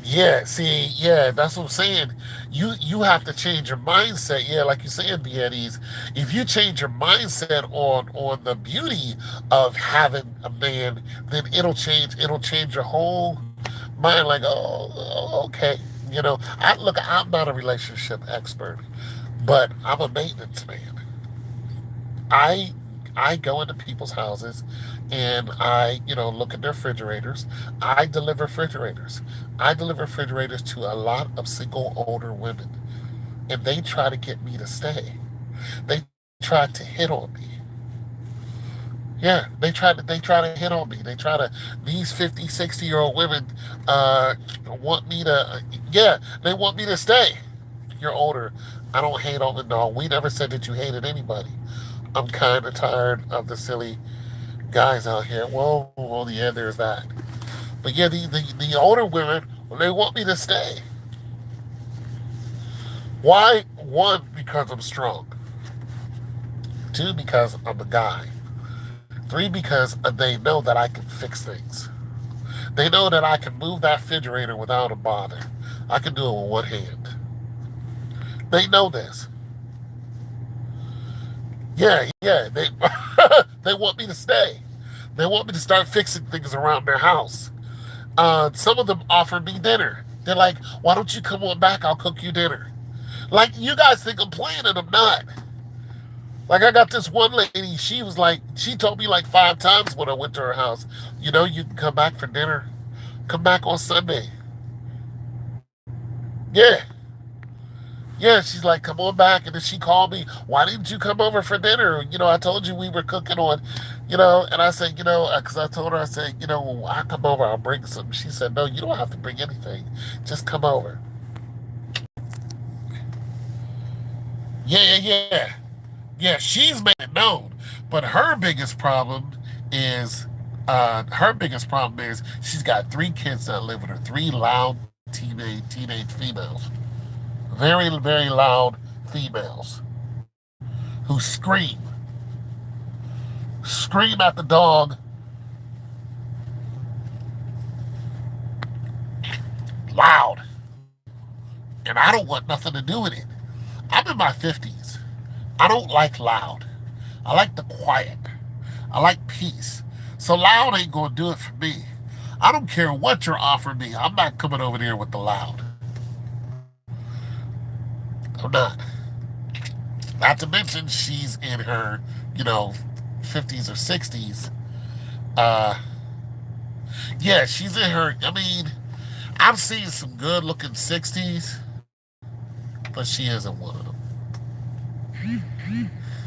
Speaker 1: Yeah, see, yeah, that's what I'm saying. You have to change your mindset. Yeah, like you said, Beaties. If you change your mindset on the beauty of having a man, then it'll change your whole mind. Like, oh, okay. I'm not a relationship expert, but I'm a maintenance man. I I go into people's houses and I look at their refrigerators. I deliver refrigerators. I deliver refrigerators to a lot of single older women. And they try to get me to stay. They try to hit on me. Yeah, they try to hit on me. These 50, 60-year-old women uh want me to yeah, they want me to stay. You're older. I don't hate on the no. We never said that you hated anybody. I'm kind of tired of the silly guys out here. Well, yeah, there's that. But yeah, the older women, they want me to stay. Why? One, because I'm strong. Two, because I'm a guy. Three, because they know that I can fix things. They know that I can move that refrigerator without a bother. I can do it with one hand. They know this. Yeah, they want me to stay. They want me to start fixing things around their house. Some of them offered me dinner. They're like, "Why don't you come on back? I'll cook you dinner." Like you guys think I'm playing and I'm not. Like I got this one lady. She told me like 5 times when I went to her house. You can come back for dinner. Come back on Sunday. Yeah, yeah. She's like, come on back. And then she called me. Why didn't you come over for dinner? I told you we were cooking on. And I said, because I told her, I said, when I come over, I'll bring something. She said, no, you don't have to bring anything. Just come over. Yeah. Yeah, she's made it known. But her biggest problem is she's got 3 kids that live with her, 3 loud teenage females. Very, very loud females who scream at the dog loud. And I don't want nothing to do with it. I'm in my 50s. I don't like loud. I like the quiet. I like peace. So loud ain't gonna do it for me. I don't care what you're offering me. I'm not coming over there with the loud. I'm not. Not to mention she's in her, you know, 50s or 60s. Uh, yeah, she's in her. I mean, I've seen some good looking 60s, but she isn't one of them.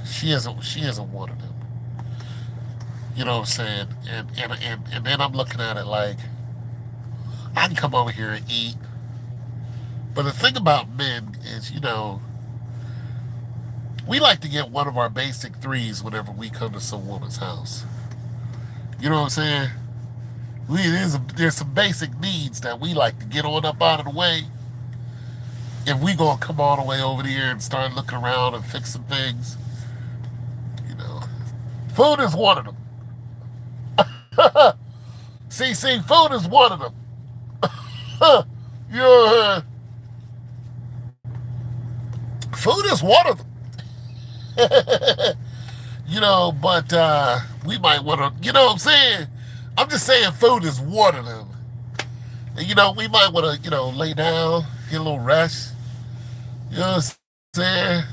Speaker 1: She isn't one of them. You know what I'm saying? And then I'm looking at it like I can come over here and eat. But the thing about men is, we like to get one of our basic threes whenever we come to some woman's house. You know what I'm saying? There's some basic needs that we like to get on up out of the way. If we gonna come all the way over there and start looking around and fixing things, you know, food is one of them. See, food is one of them. Yeah, food is one of them. But we might want to. You know what I'm saying? I'm just saying, food is one of them. And we might want to, lay down, get a little rest. You know what I'm saying? A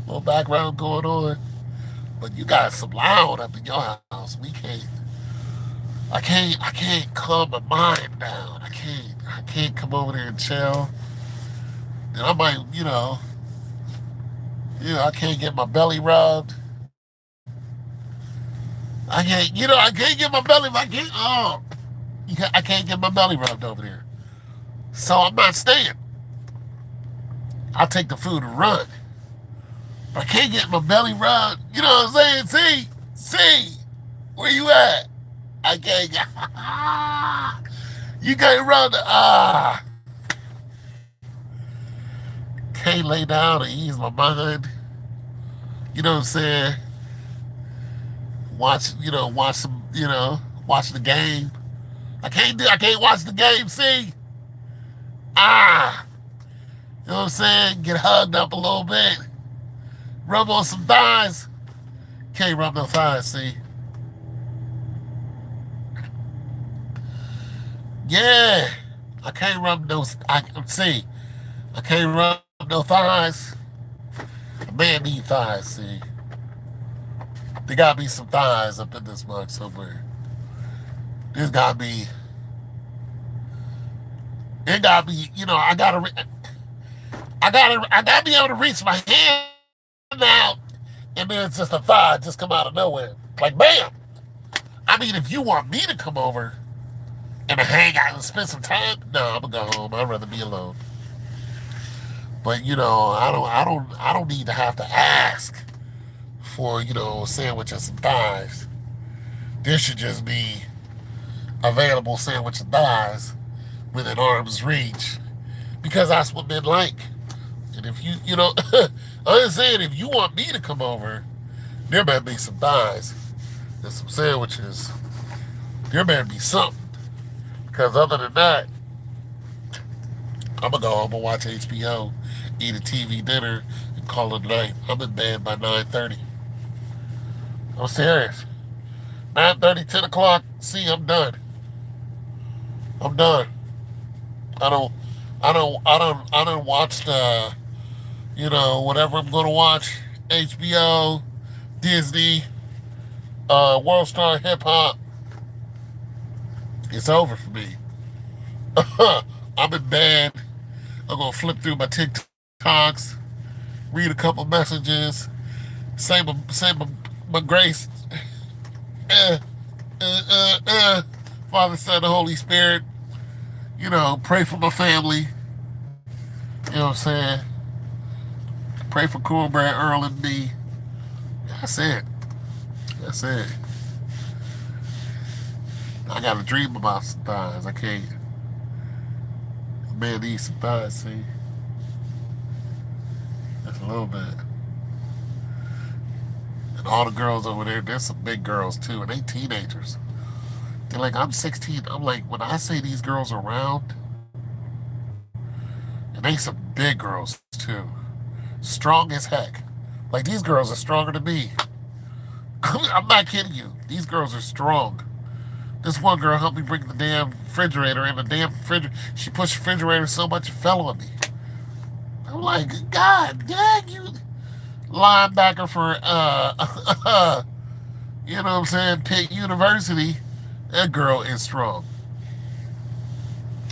Speaker 1: little background going on. But you got some loud up in your house. I can't calm my mind down. I can't come over there and chill. And I might, I can't get my belly rubbed. I can't get my belly. I can't get my belly rubbed over there. So I'm not staying. I'll take the food and run. But I can't get my belly rubbed. You know what I'm saying? See, where you at? I can't get. You can't run. Can't lay down and ease my mind. You know what I'm saying? Watch the game. I can't watch the game. See, Ah, you know what I'm saying? Get hugged up a little bit. Rub on some thighs. Can't rub no thighs, see? Yeah. I can't rub those. See. I can't rub no thighs. A man need thighs, see? There gotta be some thighs up in this mug somewhere. There's gotta be. It gotta be. You know, I gotta be able to reach my hand out, and then it's just a thigh just come out of nowhere, like bam. I mean, if you want me to come over and hang out and spend some time, no, I'm gonna go home. I'd rather be alone. But you know, I don't need to have to ask for a sandwich and some thighs. There should just be available sandwich and thighs within arm's reach, because that's what men like. And if I'm saying, if you want me to come over, there better be some thighs and some sandwiches. There better be something. Because other than that, I'm going to go home and watch HBO, eat a TV dinner, and call it a night. I'm in bed by 9:30. I'm serious. 9:30, 10 o'clock, see, I'm done. I'm done. I don't watch whatever I'm gonna watch. HBO, Disney, World Star Hip Hop. It's over for me. I'm in bed. I'm gonna flip through my TikToks, read a couple messages, say my grace. Uh, Father, Son, and Holy Spirit. Pray for my family. You know what I'm saying? Pray for Cornbread Earl and me. That's it. That's it. I got to dream about some thighs. I can't. Man needs some thighs, see? Just a little bit. And all the girls over there, there's some big girls too, and they teenagers. They're like, I'm 16. I'm like, when I say these girls are round, and they some big girls too. Strong as heck. Like, these girls are stronger than me. I'm not kidding you. These girls are strong. This one girl helped me bring the damn refrigerator in. The damn refrigerator, she pushed the refrigerator so much it fell on me. I'm like, God dang, you linebacker for you know what I'm saying, Pitt University. That girl is strong.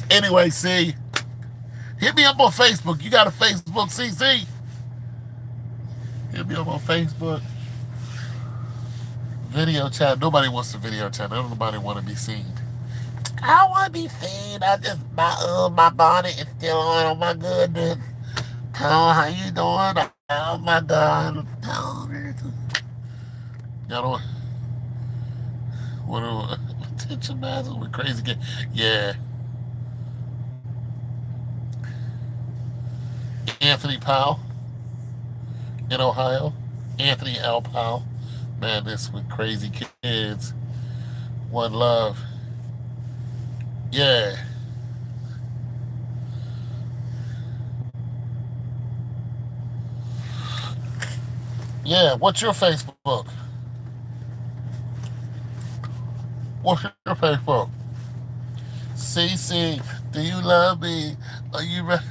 Speaker 1: Anyway, see, hit me up on Facebook. You got a Facebook, CC? Hit me up on Facebook. Video chat. Nobody wants to video chat. Nobody want to be seen. I don't want to be seen. My bonnet is still on. Oh my goodness. Tom, how you doing? Oh my God. Tom, y'all don't want to attention, man. We're crazy. Yeah. Anthony Powell in Ohio. Anthony L. Powell. Man, this with crazy kids. One love. Yeah. Yeah, what's your Facebook? What's your Facebook? CC, do you love me? Are you ready?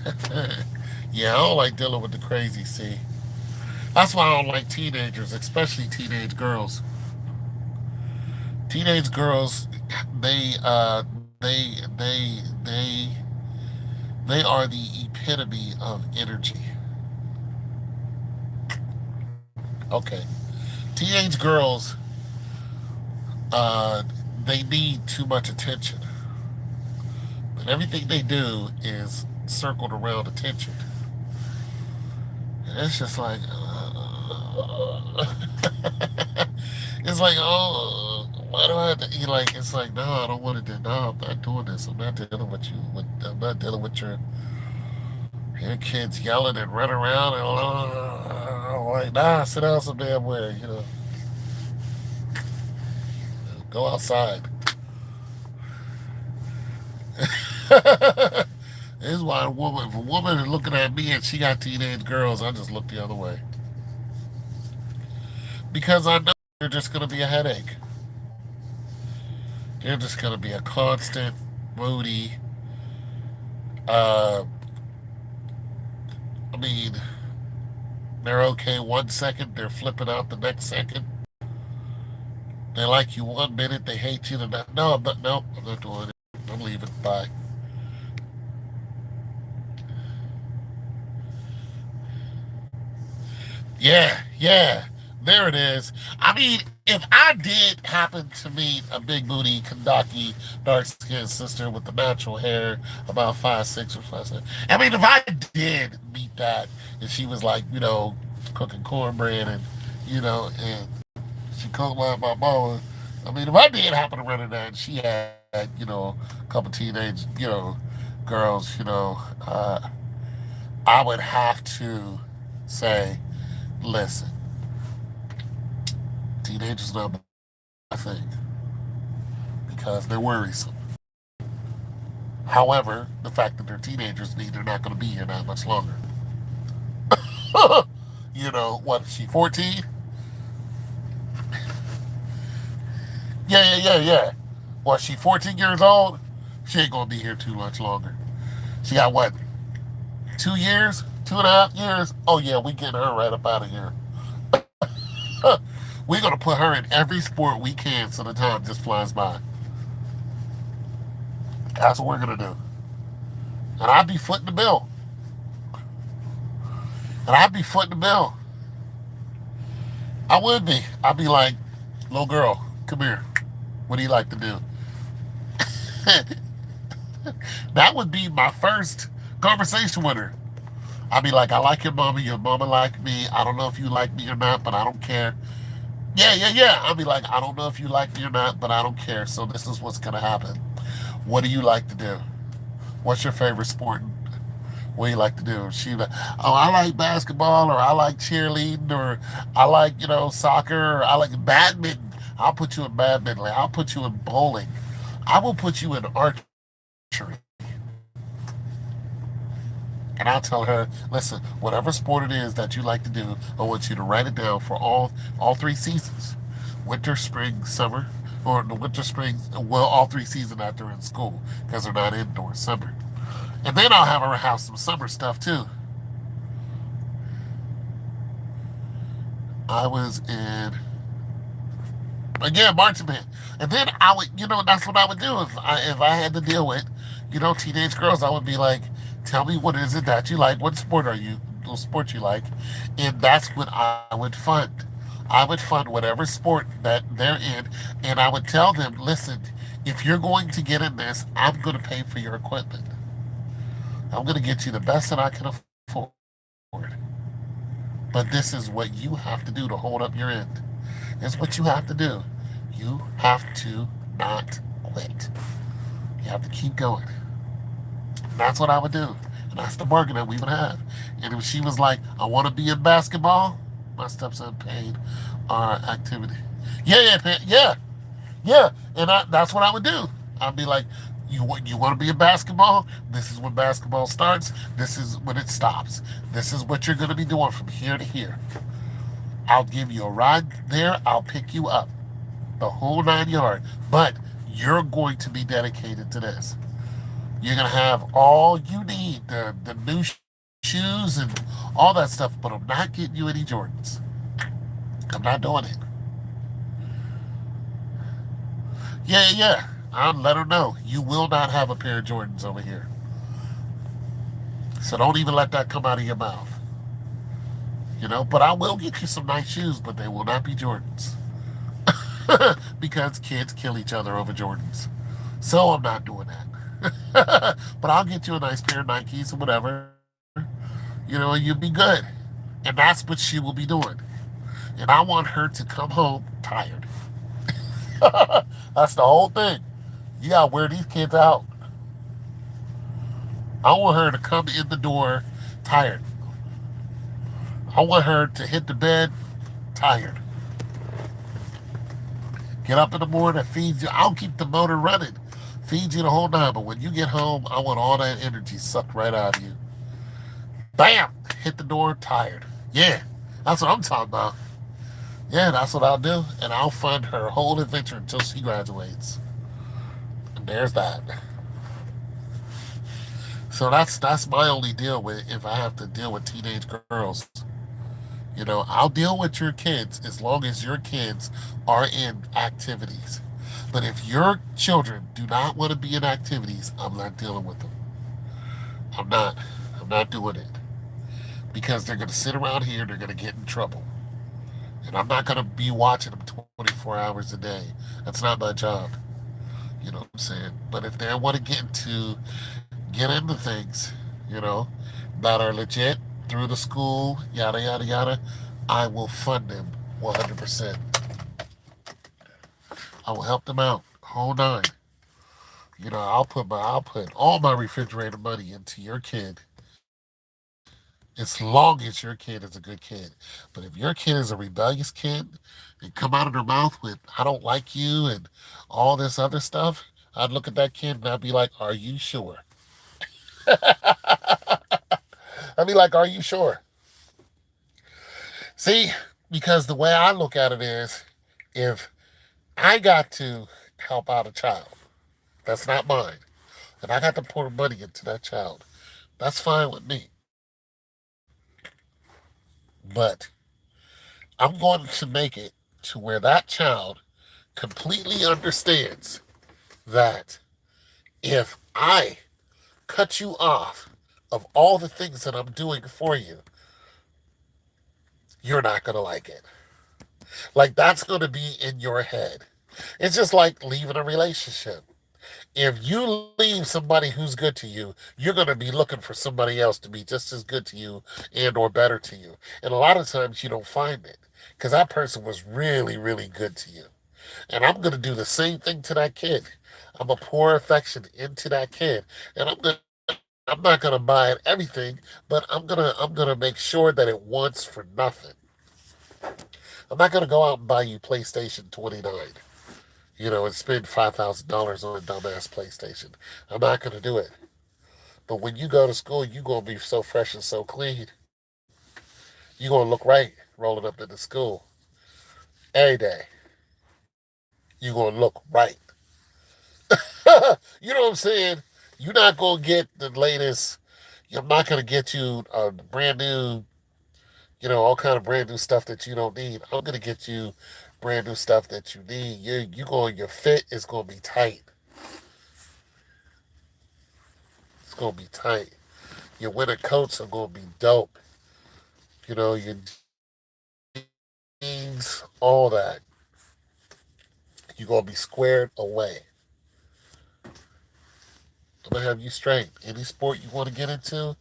Speaker 1: Yeah, I don't like dealing with the crazy, see. That's why I don't like teenagers, especially teenage girls. Teenage girls, they they they they they are the epitome of energy. Okay. Teenage girls, uh they need too much attention. But everything they do is circled around attention. And it's just like it's like, oh, why do I have to eat? Like, it's like, no, I don't want to do. No, I'm not doing this. I'm not dealing with you. I'm not dealing with your kids yelling and running around and like, nah, sit down some damn where, go outside. This is why if a woman is looking at me and she got teenage girls, I just look the other way because I know they're just gonna be a headache. They're just gonna be a constant, moody. Uh, I mean, they're okay 1 second, they're flipping out the next second. They like you 1 minute, they hate you the next. No, I'm not. No, I'm not doing it. I'm leaving. Bye. Yeah, yeah. There it is. I mean, if I did happen to meet a big booty, Kandaki, dark skinned sister with the natural hair, about 5'6" or 5'7", I mean, if I did meet that, and she was like, cooking cornbread and she cooked like my mama. I mean, if I did happen to run into that, and she had, a couple teenage, girls, I would have to say, listen, teenagers not my thing because they're worrisome. However, the fact that they're teenagers means they're not going to be here that much longer. What is she, 14? Yeah, yeah, yeah, yeah. What, she 14 years old? She ain't going to be here too much longer. She got what, 2 years? 2.5 years? Oh, yeah, we getting her right up out of here. We're going to put her in every sport we can so the time just flies by. That's what we're going to do. And I'd be footing the bill. And I'd be footing the bill. I would be. I'd be like, little girl, come here. What do you like to do? That would be my first conversation with her. I'd be like, I like your mama like me. I don't know if you like me or not, but I don't care. Yeah, yeah, yeah. I'd be like, I don't know if you like me or not, but I don't care. So this is what's gonna happen. What do you like to do? What's your favorite sport? What do you like to do? She like, oh, I like basketball, or I like cheerleading, or I like, soccer, or I like badminton. I'll put you in badminton. Like, I'll put you in bowling. I will put you in archery. And I'll tell her, listen, whatever sport it is that you like to do, I want you to write it down for all 3 seasons. Winter, spring, summer, or the winter, spring, well, all 3 seasons that they're in school, because they're not indoors, summer. And then I'll have her have some summer stuff too. I was in, again, marching band. And then I would, that's what I would do if I had to deal with, teenage girls. I would be like, tell me what is it that you like? What sport you like? And that's what I would fund. I would fund whatever sport that they're in. And I would tell them, listen, if you're going to get in this, I'm going to pay for your equipment. I'm going to get you the best that I can afford. But this is what you have to do to hold up your end. It's what you have to do. You have to not quit. You have to keep going. And that's what I would do. And that's the bargain that we would have. And if she was like, I want to be in basketball, my stepson paid our activity. Yeah, yeah, yeah, yeah. And that's what I would do. I'd be like, you want to be in basketball? This is when basketball starts. This is when it stops. This is what you're going to be doing from here to here. I'll give you a ride there. I'll pick you up. The whole 9 yards. But you're going to be dedicated to this. You're going to have all you need, the new shoes and all that stuff, but I'm not getting you any Jordans. I'm not doing it. Yeah, yeah. I'll let her know. You will not have a pair of Jordans over here. So don't even let that come out of your mouth. But I will get you some nice shoes, but they will not be Jordans. Because kids kill each other over Jordans. So I'm not doing that. But I'll get you a nice pair of Nikes or whatever. And you'll be good. And that's what she will be doing. And I want her to come home tired. That's the whole thing. You gotta wear these kids out. I want her to come in the door tired. I want her to hit the bed tired. Get up in the morning, feed you. I'll keep the motor running. feed you the whole nine, but when you get home, I want all that energy sucked right out of you. Bam! Hit the door, tired. Yeah, that's what I'm talking about. Yeah, that's what I'll do, and I'll fund her whole adventure until she graduates. And there's that. So that's my only deal with if I have to deal with teenage girls. I'll deal with your kids as long as your kids are in activities. But if your children do not want to be in activities, I'm not dealing with them. I'm not. I'm not doing it. Because they're going to sit around here, they're going to get in trouble. And I'm not going to be watching them 24 hours a day. That's not my job. You know what I'm saying? But if they want to get into things, you know, that are legit through the school, yada yada yada, I will fund them 100%. I will help them out, whole nine. I'll put all my refrigerator money into your kid as long as your kid is a good kid. But if your kid is a rebellious kid and come out of their mouth with "I don't like you" and all this other stuff, I'd look at that kid and I'd be like, "Are you sure?" I'd be like, "Are you sure?" See, because the way I look at it is, if I got to help out a child that's not mine, and I got to pour money into that child, that's fine with me. But I'm going to make it to where that child completely understands that if I cut you off of all the things that I'm doing for you, you're not going to like it. Like, that's going to be in your head. It's just like leaving a relationship. If you leave somebody who's good to you, you're going to be looking for somebody else to be just as good to you and or better to you. And a lot of times you don't find it because that person was really, really good to you. And I'm going to do the same thing to that kid. I'm going to pour affection into that kid. And I'm not going to buy it everything, but I'm gonna make sure that it wants for nothing. I'm not going to go out and buy you PlayStation 29, and spend $5,000 on a dumbass PlayStation. I'm not going to do it. But when you go to school, you're going to be so fresh and so clean. You're going to look right rolling up into school every day. You're going to look right. You know what I'm saying? You're not going to get the latest. I'm not going to get you a brand new, all kind of brand new stuff that you don't need. I'm going to get you brand new stuff that you need. Your fit is going to be tight. It's going to be tight. Your winter coats are going to be dope. Your jeans, all that. You're going to be squared away. I'm going to have you straight. Any sport you want to get into,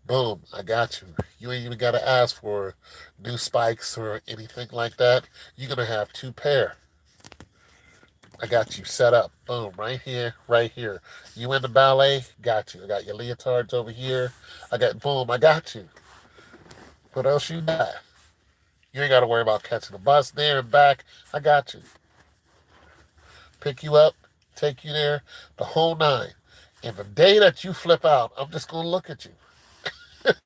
Speaker 1: boom, I got you. You ain't even got to ask for new spikes or anything like that. You're going to have two pair. I got you set up. Boom, right here, right here. You in the ballet? Got you. I got your leotards over here. Boom, I got you. What else you got? You ain't got to worry about catching a bus there and back. I got you. Pick you up, take you there, the whole nine. And the day that you flip out, I'm just going to look at you.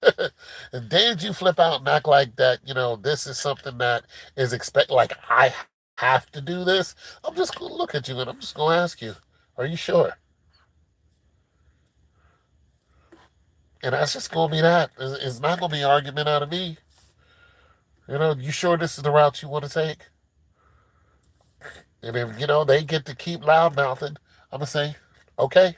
Speaker 1: The day that you flip out and act like that, this is something that is like I have to do this, I'm just going to look at you and I'm just going to ask you, are you sure? And that's just going to be that. It's not going to be an argument out of me. You sure this is the route you want to take? And if, they get to keep loud mouthing, I'm going to say, okay.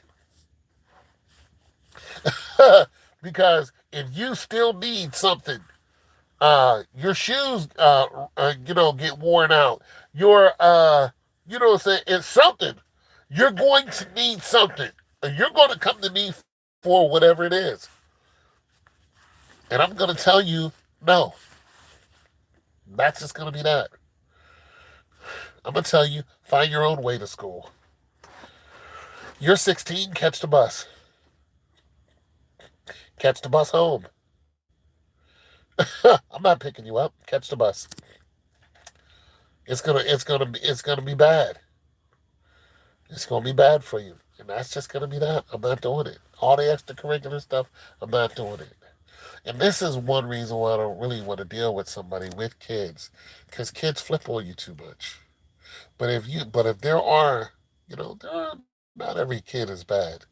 Speaker 1: Because if you still need something, your shoes, get worn out, it's something. You're going to need something. And you're going to come to me for whatever it is. And I'm going to tell you, no. That's just going to be that. I'm going to tell you, find your own way to school. You're 16, catch the bus. Catch the bus home. I'm not picking you up. Catch the bus. It's gonna be bad. It's gonna be bad for you. And that's just going to be that. I'm not doing it. All the extracurricular stuff, I'm not doing it. And this is one reason why I don't really want to deal with somebody with kids, because kids flip on you too much. But if there are, there are, not every kid is bad.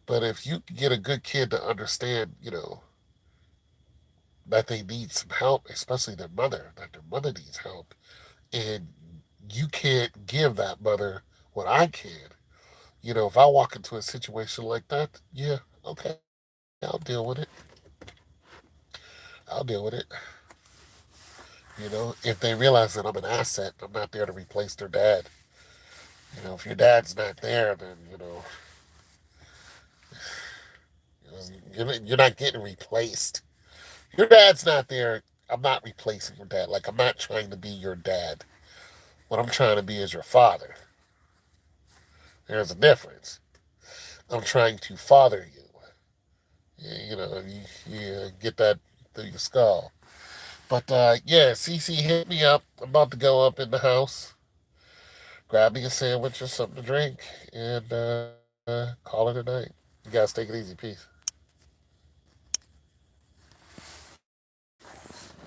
Speaker 1: But if you get a good kid to understand, that they need some help, especially that their mother needs help, and you can't give that mother what I can. If I walk into a situation like that, yeah, okay, I'll deal with it. I'll deal with it. If they realize that I'm an asset, I'm not there to replace their dad. If your dad's not there, then you're not getting replaced. Your dad's not there. I'm not replacing your dad. Like, I'm not trying to be your dad. What I'm trying to be is your father. There's a difference. I'm trying to father you. You get that through your skull. But yeah, Cece hit me up. I'm about to go up in the house, grab me a sandwich or something to drink, and call it a night. You guys take it easy. Peace.